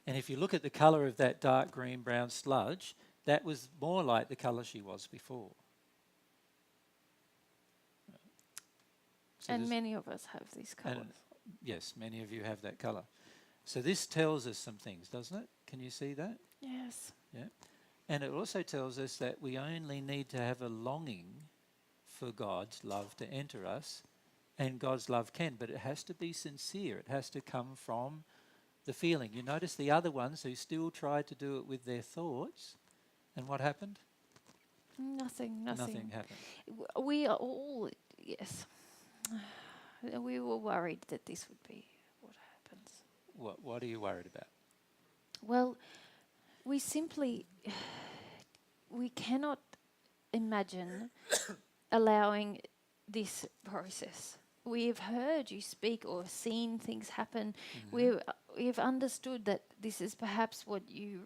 And if you look at the colour of that dark green, brown sludge, that was more like the colour she was before. So
And many of us have these colours.
yes, many of you have that colour. So this tells us some things, doesn't it? Can you see that?
Yes.
Yeah. And it also tells us that we only need to have a longing for God's love to enter us, and God's love can, but it has to be sincere. It has to come from the feeling. You notice the other ones who still tried to do it with their thoughts, and what happened?
Nothing.
Nothing happened.
We are all, yes. We were worried that this would be what happens.
What are you worried about?
Well, we simply, we cannot imagine allowing this process. We have heard you speak or seen things happen. We've understood that this is perhaps what you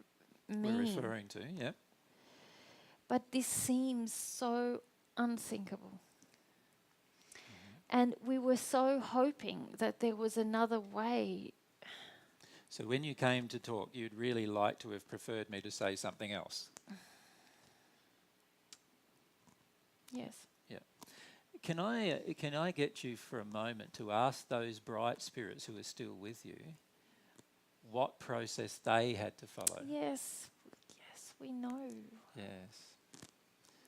mean.
We're referring to, yeah.
But this seems so unthinkable. And we were so hoping that there was another way.
So when you came to talk, you'd really like to have preferred me to say something else.
Yes.
Yeah. Can I get you for a moment to ask those bright spirits who are still with you what process they had to follow?
Yes. Yes, we know.
Yes.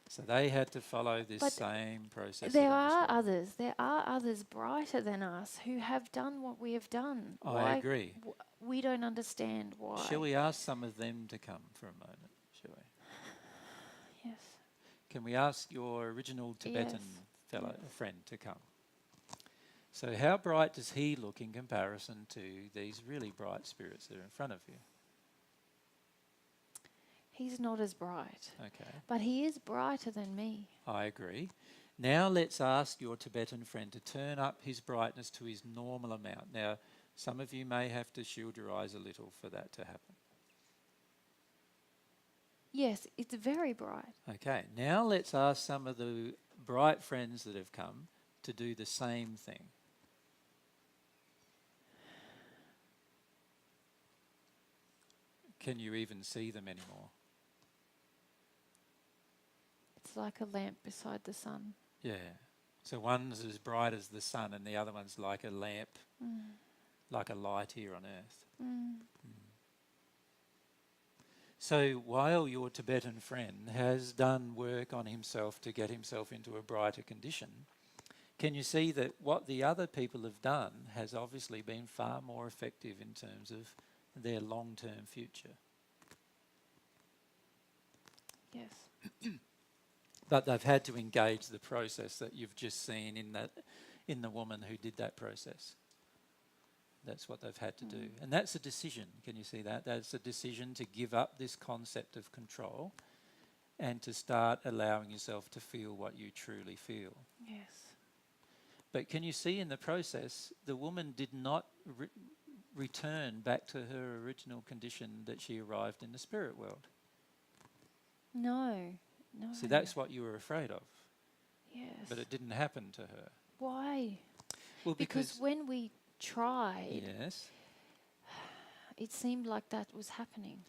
So they had to follow this
But
same process.
There
that I'm
are
describing.
others. There are others brighter than us who have done what we have done.
I agree.
We don't understand why.
Shall we ask some of them to come for a moment? Shall we?
Yes.
Can we ask your original Tibetan friend to come? So how bright does he look in comparison to these really bright spirits that are in front of you?
He's not as bright.
Okay,
But he is brighter than me.
I agree. Now let's ask your Tibetan friend to turn up his brightness to his normal amount. Now, some of you may have to shield your eyes a little for that to happen.
Yes, it's very bright.
Okay, now let's ask some of the bright friends that have come to do the same thing. Can you even see them anymore?
It's like a lamp beside the sun.
Yeah. So one's as bright as the sun and the other one's like a lamp, like a light here on earth. So while your Tibetan friend has done work on himself to get himself into a brighter condition, can you see that what the other people have done has obviously been far more effective in terms of their long-term future?
Yes.
But they've had to engage the process that you've just seen in the woman who did that process. That's what they've had to do. And that's a decision. Can you see that? That's a decision to give up this concept of control and to start allowing yourself to feel what you truly feel.
Yes.
But can you see in the process, the woman did not return back to her original condition that she arrived in the spirit world.
No. No.
See, that's what you were afraid of.
Yes.
But it didn't happen to her.
Why?
Well,
Because when we tried,
yes.
it seemed like that was happening.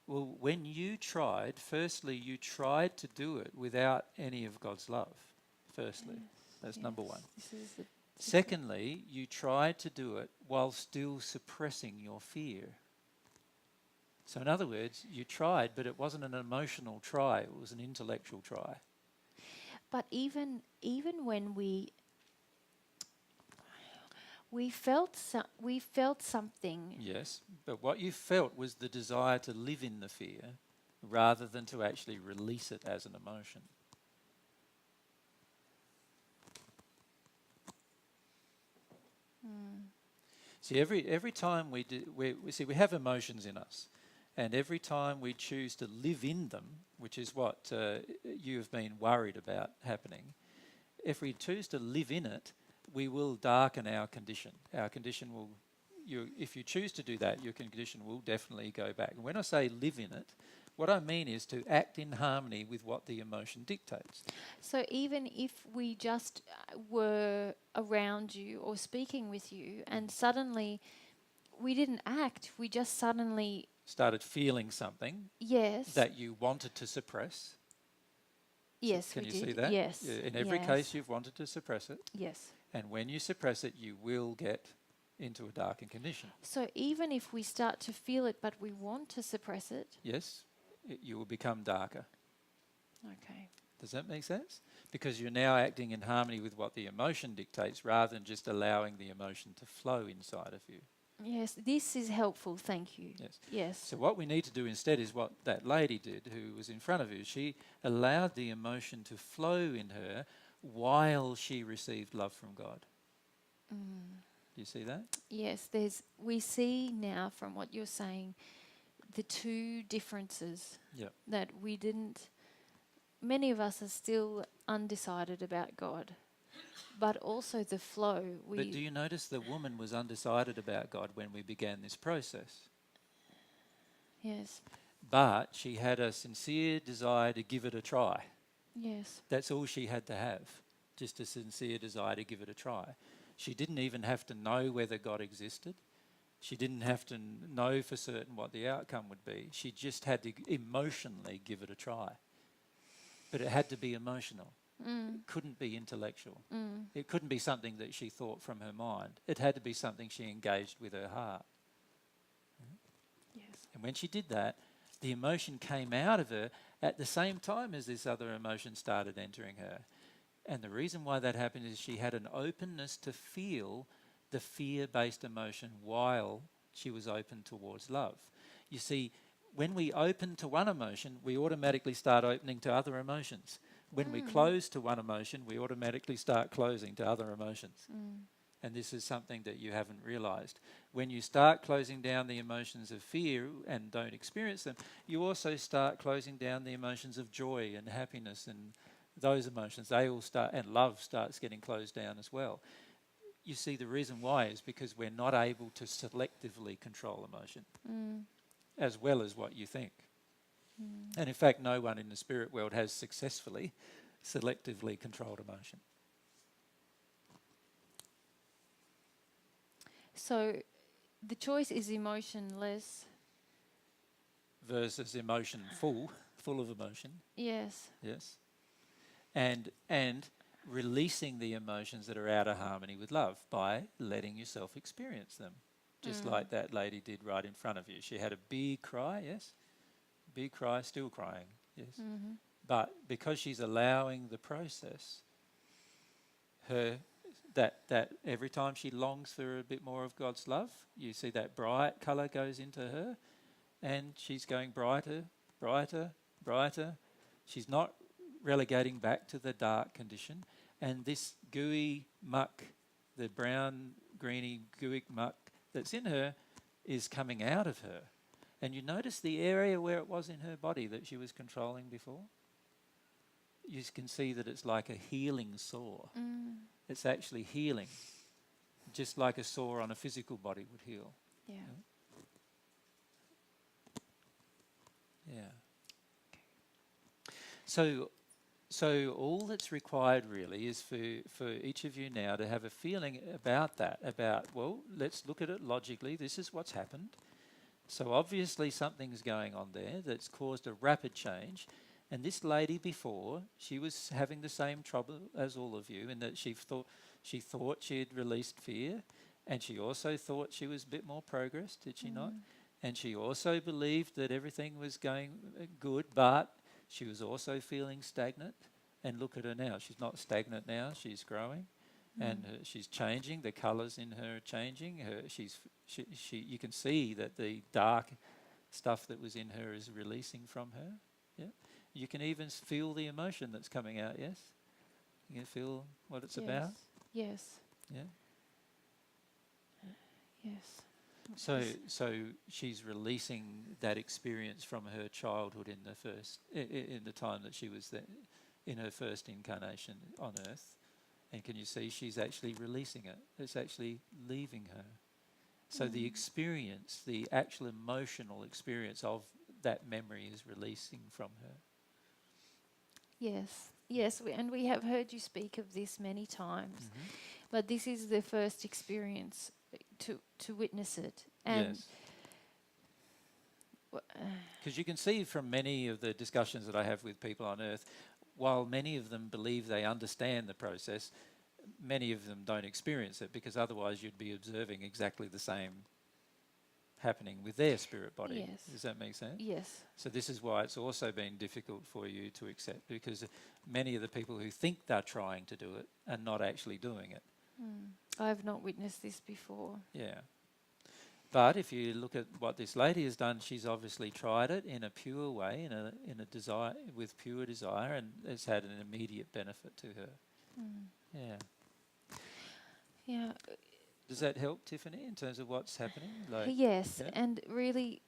Well, when you tried, firstly, you tried to do it without any of God's love, firstly. That's number one.
This is the
Secondly, you tried to do it while still suppressing your fear. So in other words, you tried, but it wasn't an emotional try, it was an intellectual try.
But even when we felt something.
Yes, but what you felt was the desire to live in the fear rather than to actually release it as an emotion. See, every time we have emotions in us, and every time we choose to live in them, which is what you have been worried about happening, if we choose to live in it, we will darken our condition. Our condition will, if you choose to do that, your condition will definitely go back. And when I say live in it, what I mean is to act in harmony with what the emotion dictates.
So even if we just were around you or speaking with you and suddenly we didn't act, we just suddenly
started feeling something
yes
that you wanted to suppress.
yes
Can
we
you
did.
see that?
Yes.
In every
yes.
case you've wanted to suppress it.
Yes.
And when you suppress it, you will get into a darkened condition.
So even if we start to feel it but we want to suppress it.
Yes, you will become darker.
Okay.
Does that make sense? Because you're now acting in harmony with what the emotion dictates rather than just allowing the emotion to flow inside of you.
Yes, this is helpful, thank you.
Yes.
Yes.
So what we need to do instead is what that lady did who was in front of you. She allowed the emotion to flow in her while she received love from God. Do you see that?
Yes, we see now from what you're saying the two differences
Yep.
that we didn't. Many of us are still undecided about God, but also the flow.
But do you notice the woman was undecided about God when we began this process?
Yes.
But she had a sincere desire to give it a try.
Yes.
That's all she had to have, just a sincere desire to give it a try. She didn't even have to know whether God existed. She didn't have to know for certain what the outcome would be. She just had to emotionally give it a try. But it had to be emotional. It couldn't be intellectual. It couldn't be something that she thought from her mind. It had to be something she engaged with her heart.
Yes.
And when she did that, the emotion came out of her at the same time as this other emotion started entering her. And the reason why that happened is she had an openness to feel the fear-based emotion while she was open towards love. You see, when we open to one emotion, we automatically start opening to other emotions. When we close to one emotion, we automatically start closing to other emotions. And this is something that you haven't realized. When you start closing down the emotions of fear and don't experience them, you also start closing down the emotions of joy and happiness and those emotions. They all start, and love starts getting closed down as well. You see, the reason why is because we're not able to selectively control emotion as well as what you think. And in fact, no one in the spirit world has successfully selectively controlled emotion.
So the choice is emotionless.
Versus emotion full of emotion.
Yes.
Yes. And releasing the emotions that are out of harmony with love by letting yourself experience them. Just like that lady did right in front of you. She had a big cry, yes? Big cry, still crying, yes? But because she's allowing the process, that every time she longs for a bit more of God's love, you see that bright colour goes into her and she's going brighter, brighter, brighter. She's not relegating back to the dark condition. And this gooey muck the brown, greeny, gooey muck that's in her is coming out of her. And you notice the area where it was in her body that she was controlling before? You can see that it's like a healing sore. It's actually healing, just like a sore on a physical body would heal.
Yeah.
Yeah. So all that's required really is for each of you now to have a feeling about that, about, well, let's look at it logically. This is what's happened. So obviously something's going on there that's caused a rapid change. And this lady before, she was having the same trouble as all of you in that she thought she had released fear, and she also thought she was a bit more progress, did she not? And she also believed that everything was going good, but she was also feeling stagnant. And look at her now. She's not stagnant now. She's growing, and she's changing. The colours in her are changing. You can see that the dark stuff that was in her is releasing from her. Yeah. You can even feel the emotion that's coming out. Yes. You can feel what it's about.
Yes.
Yeah.
Yes.
So she's releasing that experience from her childhood in the time that she was there, in her first incarnation on Earth, and can you see she's actually releasing it? It's actually leaving her. So the experience, the actual emotional experience of that memory is releasing from her.
Yes. Yes. And we have heard you speak of this many times, but this is the first experience to witness it. And
yes. Because you can see from many of the discussions that I have with people on Earth, while many of them believe they understand the process, many of them don't experience it, because otherwise you'd be observing exactly the same happening with their spirit body.
Yes.
Does that make sense?
Yes.
So this is why it's also been difficult for you to accept, because many of the people who think they're trying to do it are not actually doing it.
I've not witnessed this before.
Yeah. But if you look at what this lady has done, she's obviously tried it in a pure way, in a desire, with pure desire, and it's had an immediate benefit to her. Yeah.
Yeah.
Does that help, Tiffany, in terms of what's happening?
Yes,
yeah?
and really,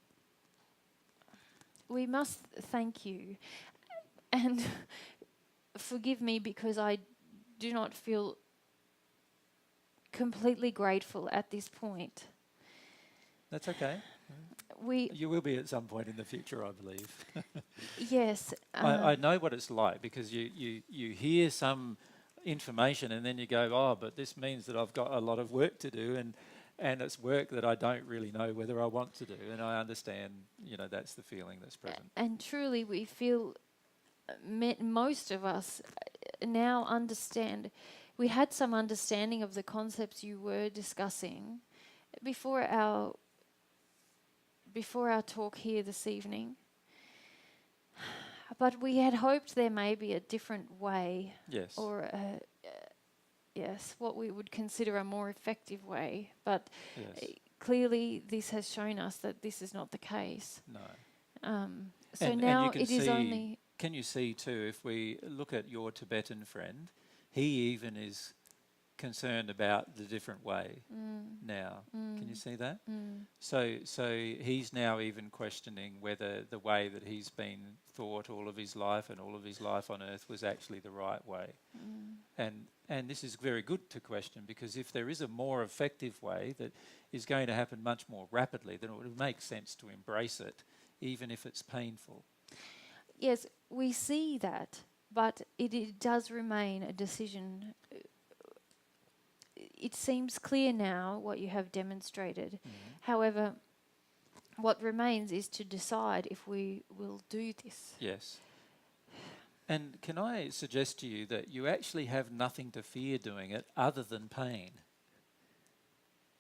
we must thank you, and forgive me because I do not feel completely grateful at this point.
That's okay. You will be at some point in the future, I believe.
Yes.
I know what it's like, because you hear some information and then you go, oh, but this means that I've got a lot of work to do, and it's work that I don't really know whether I want to do, and I understand, that's the feeling that's present.
And truly we feel, most of us now understand, we had some understanding of the concepts you were discussing before our talk here this evening. But we had hoped there may be a different way.
Yes.
Or, what we would consider a more effective way. But
yes.
Clearly this has shown us that this is not the case.
No.
So now it is only...
Can you see too, if we look at your Tibetan friend, he even is concerned about the different way now. Can you see that? So he's now even questioning whether the way that he's been thought all of his life and all of his life on Earth was actually the right way. And this is very good to question, because if there is a more effective way that is going to happen much more rapidly, then it would make sense to embrace it, even if it's painful.
Yes, we see that, but it does remain a decision. It seems clear now what you have demonstrated. However, what remains is to decide if we will do this.
Yes. And can I suggest to you that you actually have nothing to fear doing it other than pain?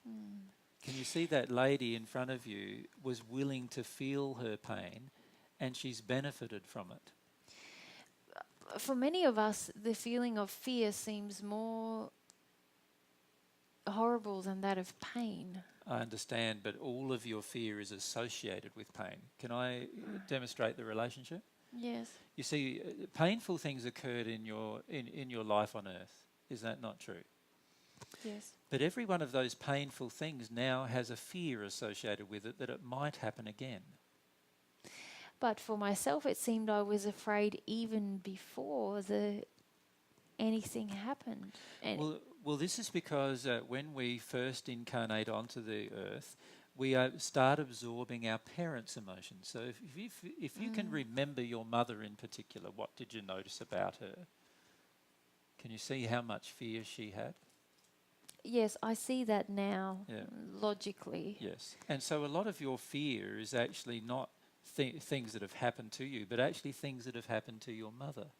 Can you see that lady in front of you was willing to feel her pain, and she's benefited from it?
For many of us, the feeling of fear seems more horrible than that of pain.
I understand, but all of your fear is associated with pain. Can I demonstrate the relationship?
Yes.
You see, painful things occurred in your life on Earth. Is that not true?
Yes.
But every one of those painful things now has a fear associated with it that it might happen again.
But for myself, it seemed I was afraid even before anything happened. And
Well, this is because when we first incarnate onto the earth, we start absorbing our parents' emotions. So if you can remember your mother in particular, what did you notice about her? Can you see how much fear she had?
yes, I see that now
Yeah.
logically.
Yes. And so a lot of your fear is actually not things that have happened to you, but actually things that have happened to your mother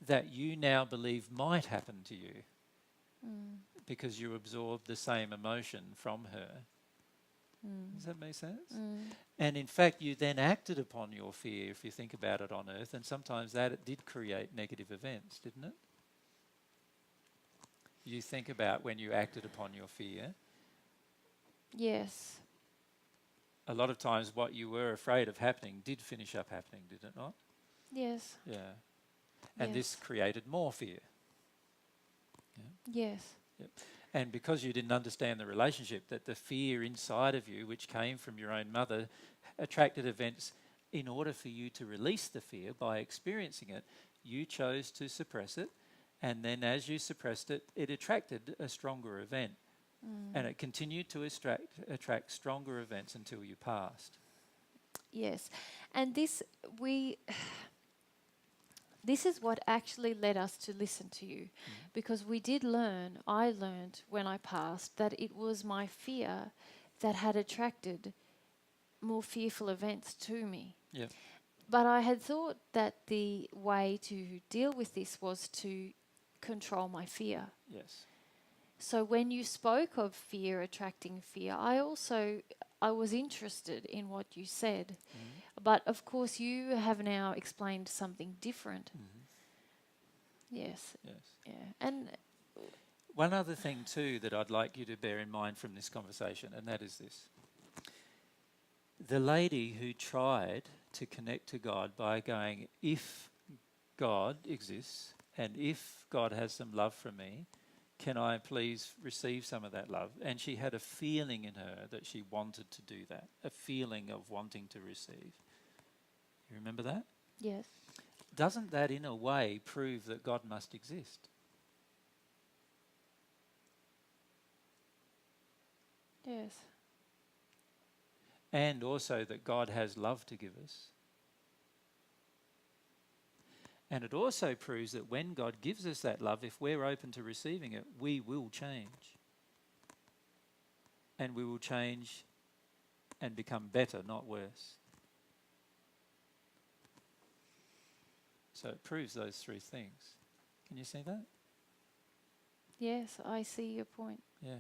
that you now believe might happen to you because you absorbed the same emotion from her. Does that make sense? And in fact, you then acted upon your fear, if you think about it on earth, and sometimes that it did create negative events, didn't it? You think about when you acted upon your fear.
Yes.
A lot of times what you were afraid of happening did finish up happening, did it not?
Yes.
Yeah. And this
Yes.
created more fear.
Yes.
Yep. And because you didn't understand the relationship, that the fear inside of you, which came from your own mother, attracted events in order for you to release the fear by experiencing it, you chose to suppress it. And then as you suppressed it, it attracted a stronger event. And it continued to attract stronger events until you passed.
Yes. And this is what actually led us to listen to you, because I learned when I passed that it was my fear that had attracted more fearful events to me.
Yeah.
But I had thought that the way to deal with this was to control my fear.
Yes.
So when you spoke of fear attracting fear, I was interested in what you said. But of course you have now explained something different. Yes.
Yes.
Yeah. And
One other thing too that I'd like you to bear in mind from this conversation, and that is this. The lady who tried to connect to God by going, if God exists and if God has some love for me, can I please receive some of that love? And she had a feeling in her that she wanted to do that, a feeling of wanting to receive. You remember that?
yes.
Doesn't that in a way prove that God must exist?
Yes.
And also that God has love to give us. And it also proves that when God gives us that love, if we're open to receiving it, we will change. And we will change and become better, not worse. So it proves those three things. Can you see that?
Yes, I see your point.
Yeah.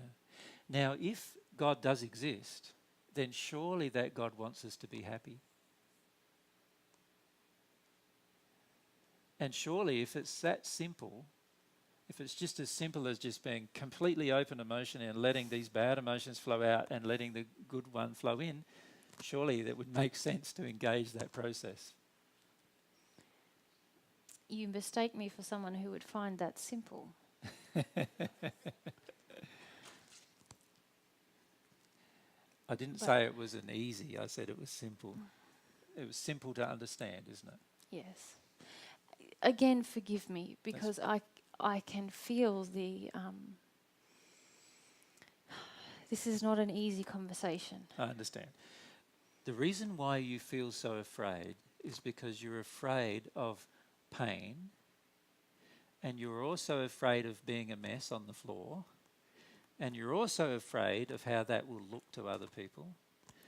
Now, if God does exist, then surely that God wants us to be happy. And surely if it's that simple, if it's just as simple as just being completely open emotion and letting these bad emotions flow out and letting the good one flow in, surely that would make sense to engage that process.
You mistake me for someone who would find that simple.
I didn't
But-
say it was an easy, I said it was simple. It was simple to understand, isn't it?
Yes. Again, forgive me, because I can feel this is not an easy conversation.
I understand. The reason why you feel so afraid is because you're afraid of pain, and you're also afraid of being a mess on the floor, and you're also afraid of how that will look to other people,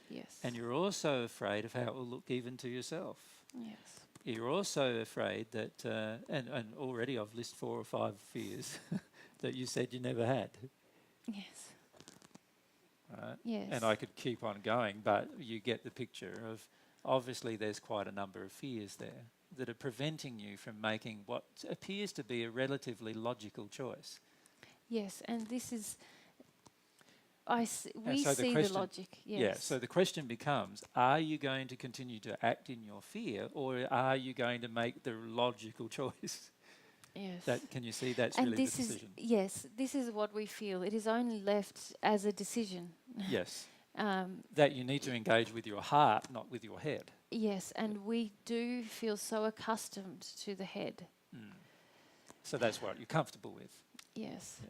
Yes.
and you're also afraid of how it will look even to yourself.
Yes.
You're also afraid that, and already I've listed 4 or 5 fears that you said you never had.
Yes.
Right?
Yes.
And I could keep on going, but you get the picture of obviously there's quite a number of fears there that are preventing you from making what appears to be a relatively logical choice.
Yes, and this is. We
so the
see the
question-
logic. Yes.
Yeah, so the question becomes, are you going to continue to act in your fear, or are you going to make the logical choice?
Yes.
Can you see that's
And
really the
this is,
decision?
yes, this is what we feel. It is only left as a decision.
Yes.
Um,
That you need to engage with your heart, not with your head.
yes, and we do feel so accustomed to the head.
Mm. So that's what you're comfortable with.
Yes.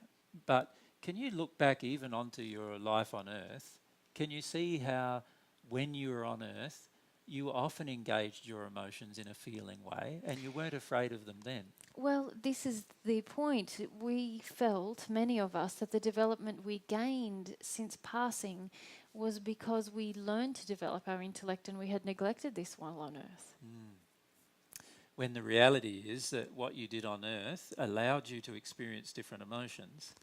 But can you look back even onto your life on earth? Can you see how when you were on earth, you often engaged your emotions in a feeling way and you weren't afraid of them then?
Well, this is the point. We felt, many of us, that the development we gained since passing was because we learned to develop our intellect and we had neglected this while on earth.
When the reality is that what you did on earth allowed you to experience different emotions,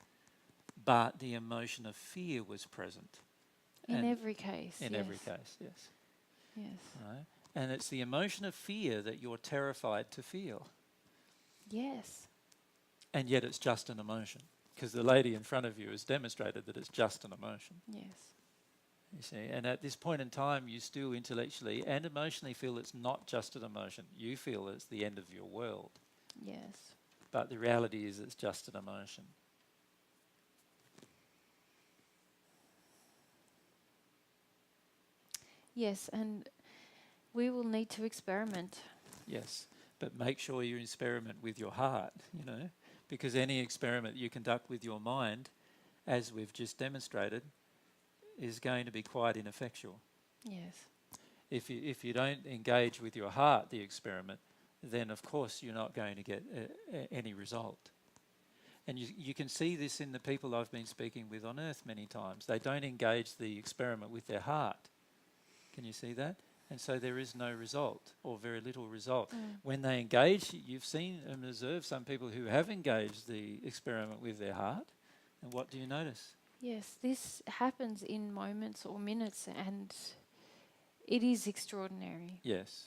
but the emotion of fear was present.
In
And
every case.
in
yes.
every case, yes.
Yes.
Right? And it's the emotion of fear that you're terrified to feel.
Yes.
And yet it's just an emotion. Because the lady in front of you has demonstrated that it's just an emotion.
Yes.
You see, and at this point in time, you still intellectually and emotionally feel it's not just an emotion. You feel it's the end of your world.
Yes.
But the reality is it's just an emotion.
Yes, and we will need to experiment.
Yes, but make sure you experiment with your heart, because any experiment you conduct with your mind, as we've just demonstrated, is going to be quite ineffectual.
Yes.
If you don't engage with your heart, the experiment, then of course you're not going to get any result. And you can see this in the people I've been speaking with on earth many times. They don't engage the experiment with their heart. Can you see that? And so there is no result or very little result. When they engage, you've seen and observed some people who have engaged the experiment with their heart. And what do you notice?
Yes, this happens in moments or minutes and it is extraordinary.
Yes.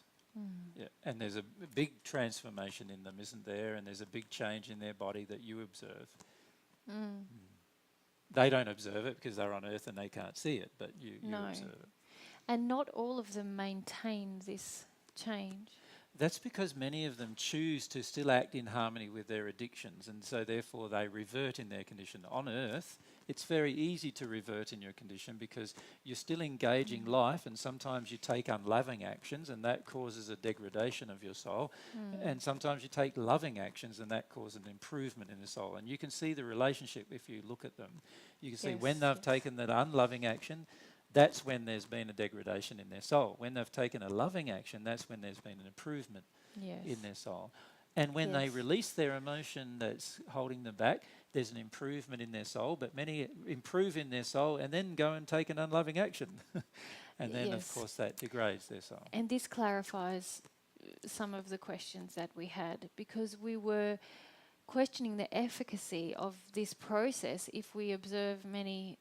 Yeah. And there's a big transformation in them, isn't there? And there's a big change in their body that you observe. They don't observe it because they're on earth and they can't see it, but you observe it.
And not all of them maintain this change.
That's because many of them choose to still act in harmony with their addictions, and so therefore they revert in their condition. On earth, it's very easy to revert in your condition because you're still engaging life, and sometimes you take unloving actions and that causes a degradation of your soul, and sometimes you take loving actions and that causes an improvement in the soul. And you can see the relationship if you look at them. You can see when they've taken that unloving action, that's when there's been a degradation in their soul. When they've taken a loving action, that's when there's been an improvement in their soul. And when they release their emotion that's holding them back, there's an improvement in their soul. But many improve in their soul and then go and take an unloving action. And then, of course, that degrades their soul.
And this clarifies some of the questions that we had, because we were questioning the efficacy of this process if we observe many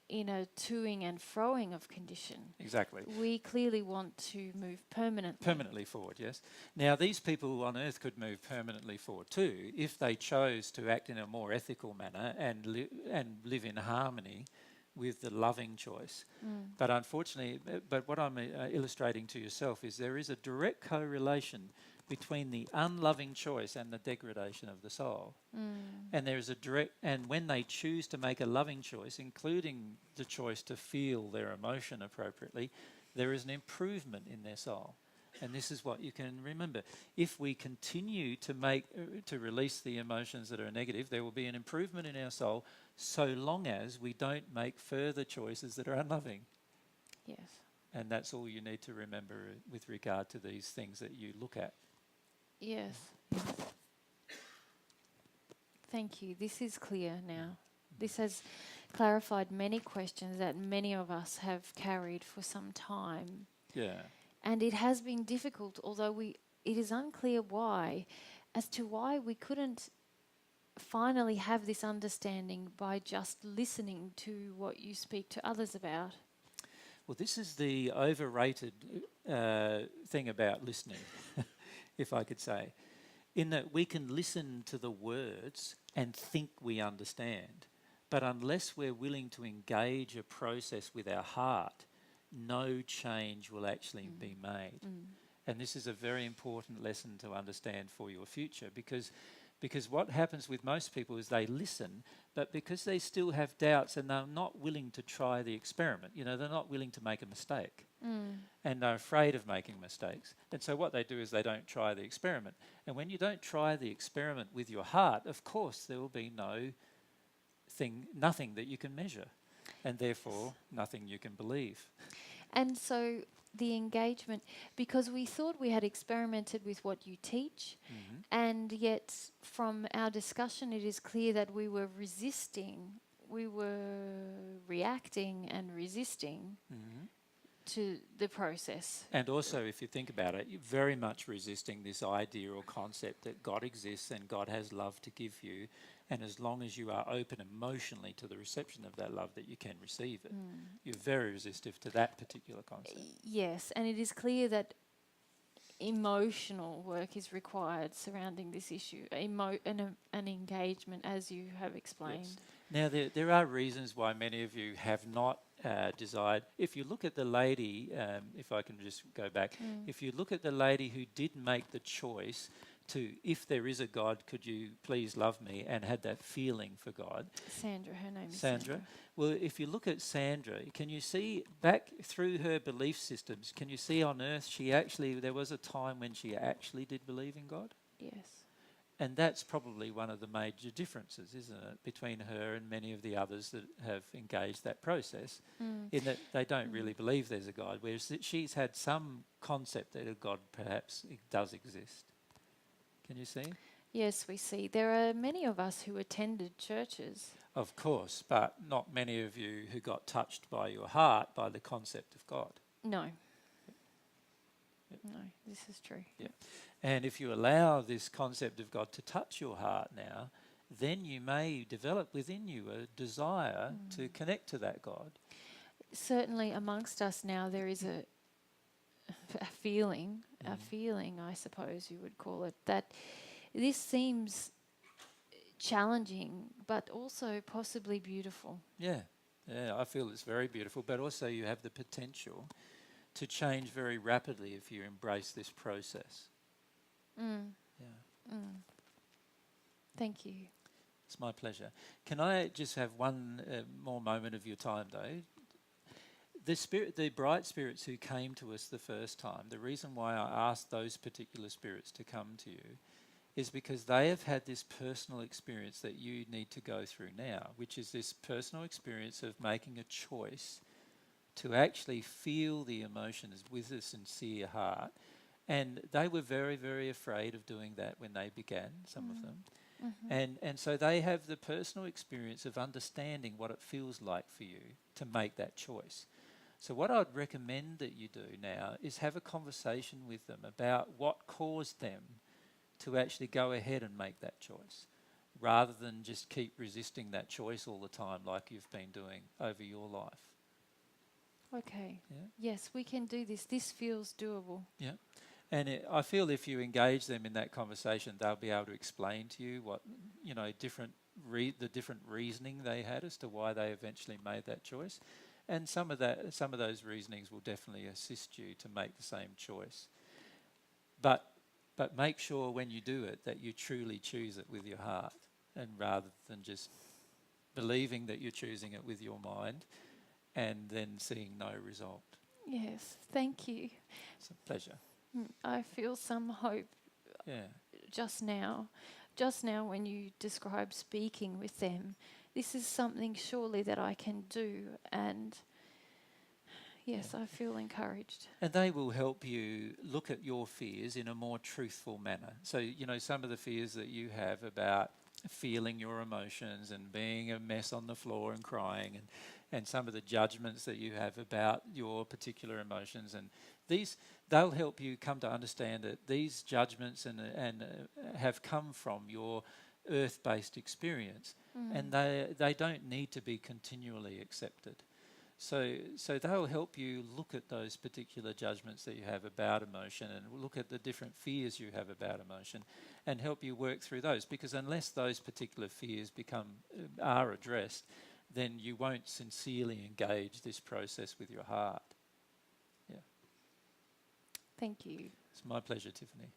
in a toing and froing of condition.
Exactly.
We clearly want to move permanently.
Permanently forward, yes. Now, these people on earth could move permanently forward too if they chose to act in a more ethical manner and live in harmony with the loving choice. But unfortunately, what I'm illustrating to yourself is there is a direct correlation between the unloving choice and the degradation of the soul. And there is and when they choose to make a loving choice, including the choice to feel their emotion appropriately, there is an improvement in their soul. And this is what you can remember. If we continue to release the emotions that are negative, there will be an improvement in our soul so long as we don't make further choices that are unloving.
Yes.
And that's all you need to remember with regard to these things that you look at.
Yes. Thank you. This is clear now. This has clarified many questions that many of us have carried for some time.
Yeah.
And it has been difficult, although it is unclear as to why we couldn't finally have this understanding by just listening to what you speak to others about.
Well, this is the overrated thing about listening, if I could say, in that we can listen to the words and think we understand, but unless we're willing to engage a process with our heart, no change will actually be made. And this is a very important lesson to understand for your future, because Because what happens with most people is they listen, but because they still have doubts and they're not willing to try the experiment, they're not willing to make a mistake. And they're afraid of making mistakes. And so what they do is they don't try the experiment. And when you don't try the experiment with your heart, of course there will be nothing that you can measure, and therefore nothing you can believe.
And so the engagement, because we thought we had experimented with what you teach, and yet from our discussion it is clear that we were reacting and resisting to the process.
And also, if you think about it, you're very much resisting this idea or concept that God exists and God has love to give you, and as long as you are open emotionally to the reception of that love, that you can receive it. You're very resistive to that particular concept.
Yes, and it is clear that emotional work is required surrounding this issue, an engagement, as you have explained.
Yes. Now, there are reasons why many of you have not desired. If you look at the lady, if I can just go back, if you look at the lady who did make the choice to, if there is a God, could you please love me, and had that feeling for God.
Sandra, her name is
Sandra. Well, if you look at Sandra, can you see back through her belief systems, can you see on earth there was a time when she actually did believe in God?
Yes.
And that's probably one of the major differences, isn't it, between her and many of the others that have engaged that process, in that they don't really believe there's a God, whereas she's had some concept that a God perhaps does exist. Can you see?
Yes, we see. There are many of us who attended churches.
Of course, but not many of you who got touched by your heart by the concept of God.
No.
Yep.
No, this is true.
Yeah. And if you allow this concept of God to touch your heart now, then you may develop within you a desire to connect to that God.
Certainly amongst us now there is a feeling, I suppose you would call it, that this seems challenging but also possibly beautiful.
Yeah, I feel it's very beautiful, but also you have the potential to change very rapidly if you embrace this process. Yeah.
Thank you.
It's my pleasure. Can I just have one more moment of your time, though? The bright spirits who came to us the first time, the reason why I asked those particular spirits to come to you is because they have had this personal experience that you need to go through now, which is this personal experience of making a choice to actually feel the emotions with a sincere heart. And they were very, very afraid of doing that when they began, some of them. And so they have the personal experience of understanding what it feels like for you to make that choice. So what I'd recommend that you do now is have a conversation with them about what caused them to actually go ahead and make that choice, rather than just keep resisting that choice all the time like you've been doing over your life.
Okay.
Yeah?
Yes, we can do this. This feels doable.
Yeah. And I feel if you engage them in that conversation, they'll be able to explain to you what, the different reasoning they had as to why they eventually made that choice. And some of those reasonings will definitely assist you to make the same choice. But make sure when you do it that you truly choose it with your heart, and rather than just believing that you're choosing it with your mind and then seeing no result.
Yes, thank you.
It's a pleasure.
I feel some hope just now when you describe speaking with them. This is something surely that I can do, and yes, I feel encouraged.
And they will help you look at your fears in a more truthful manner. So, some of the fears that you have about feeling your emotions and being a mess on the floor and crying, and some of the judgments that you have about your particular emotions, and they'll help you come to understand that these judgments and have come from your earth-based experience, and they don't need to be continually accepted. So they'll help you look at those particular judgments that you have about emotion, and look at the different fears you have about emotion, and help you work through those. Because unless those particular fears are addressed, then you won't sincerely engage this process with your heart. Yeah.
Thank you.
It's my pleasure, Tiffany.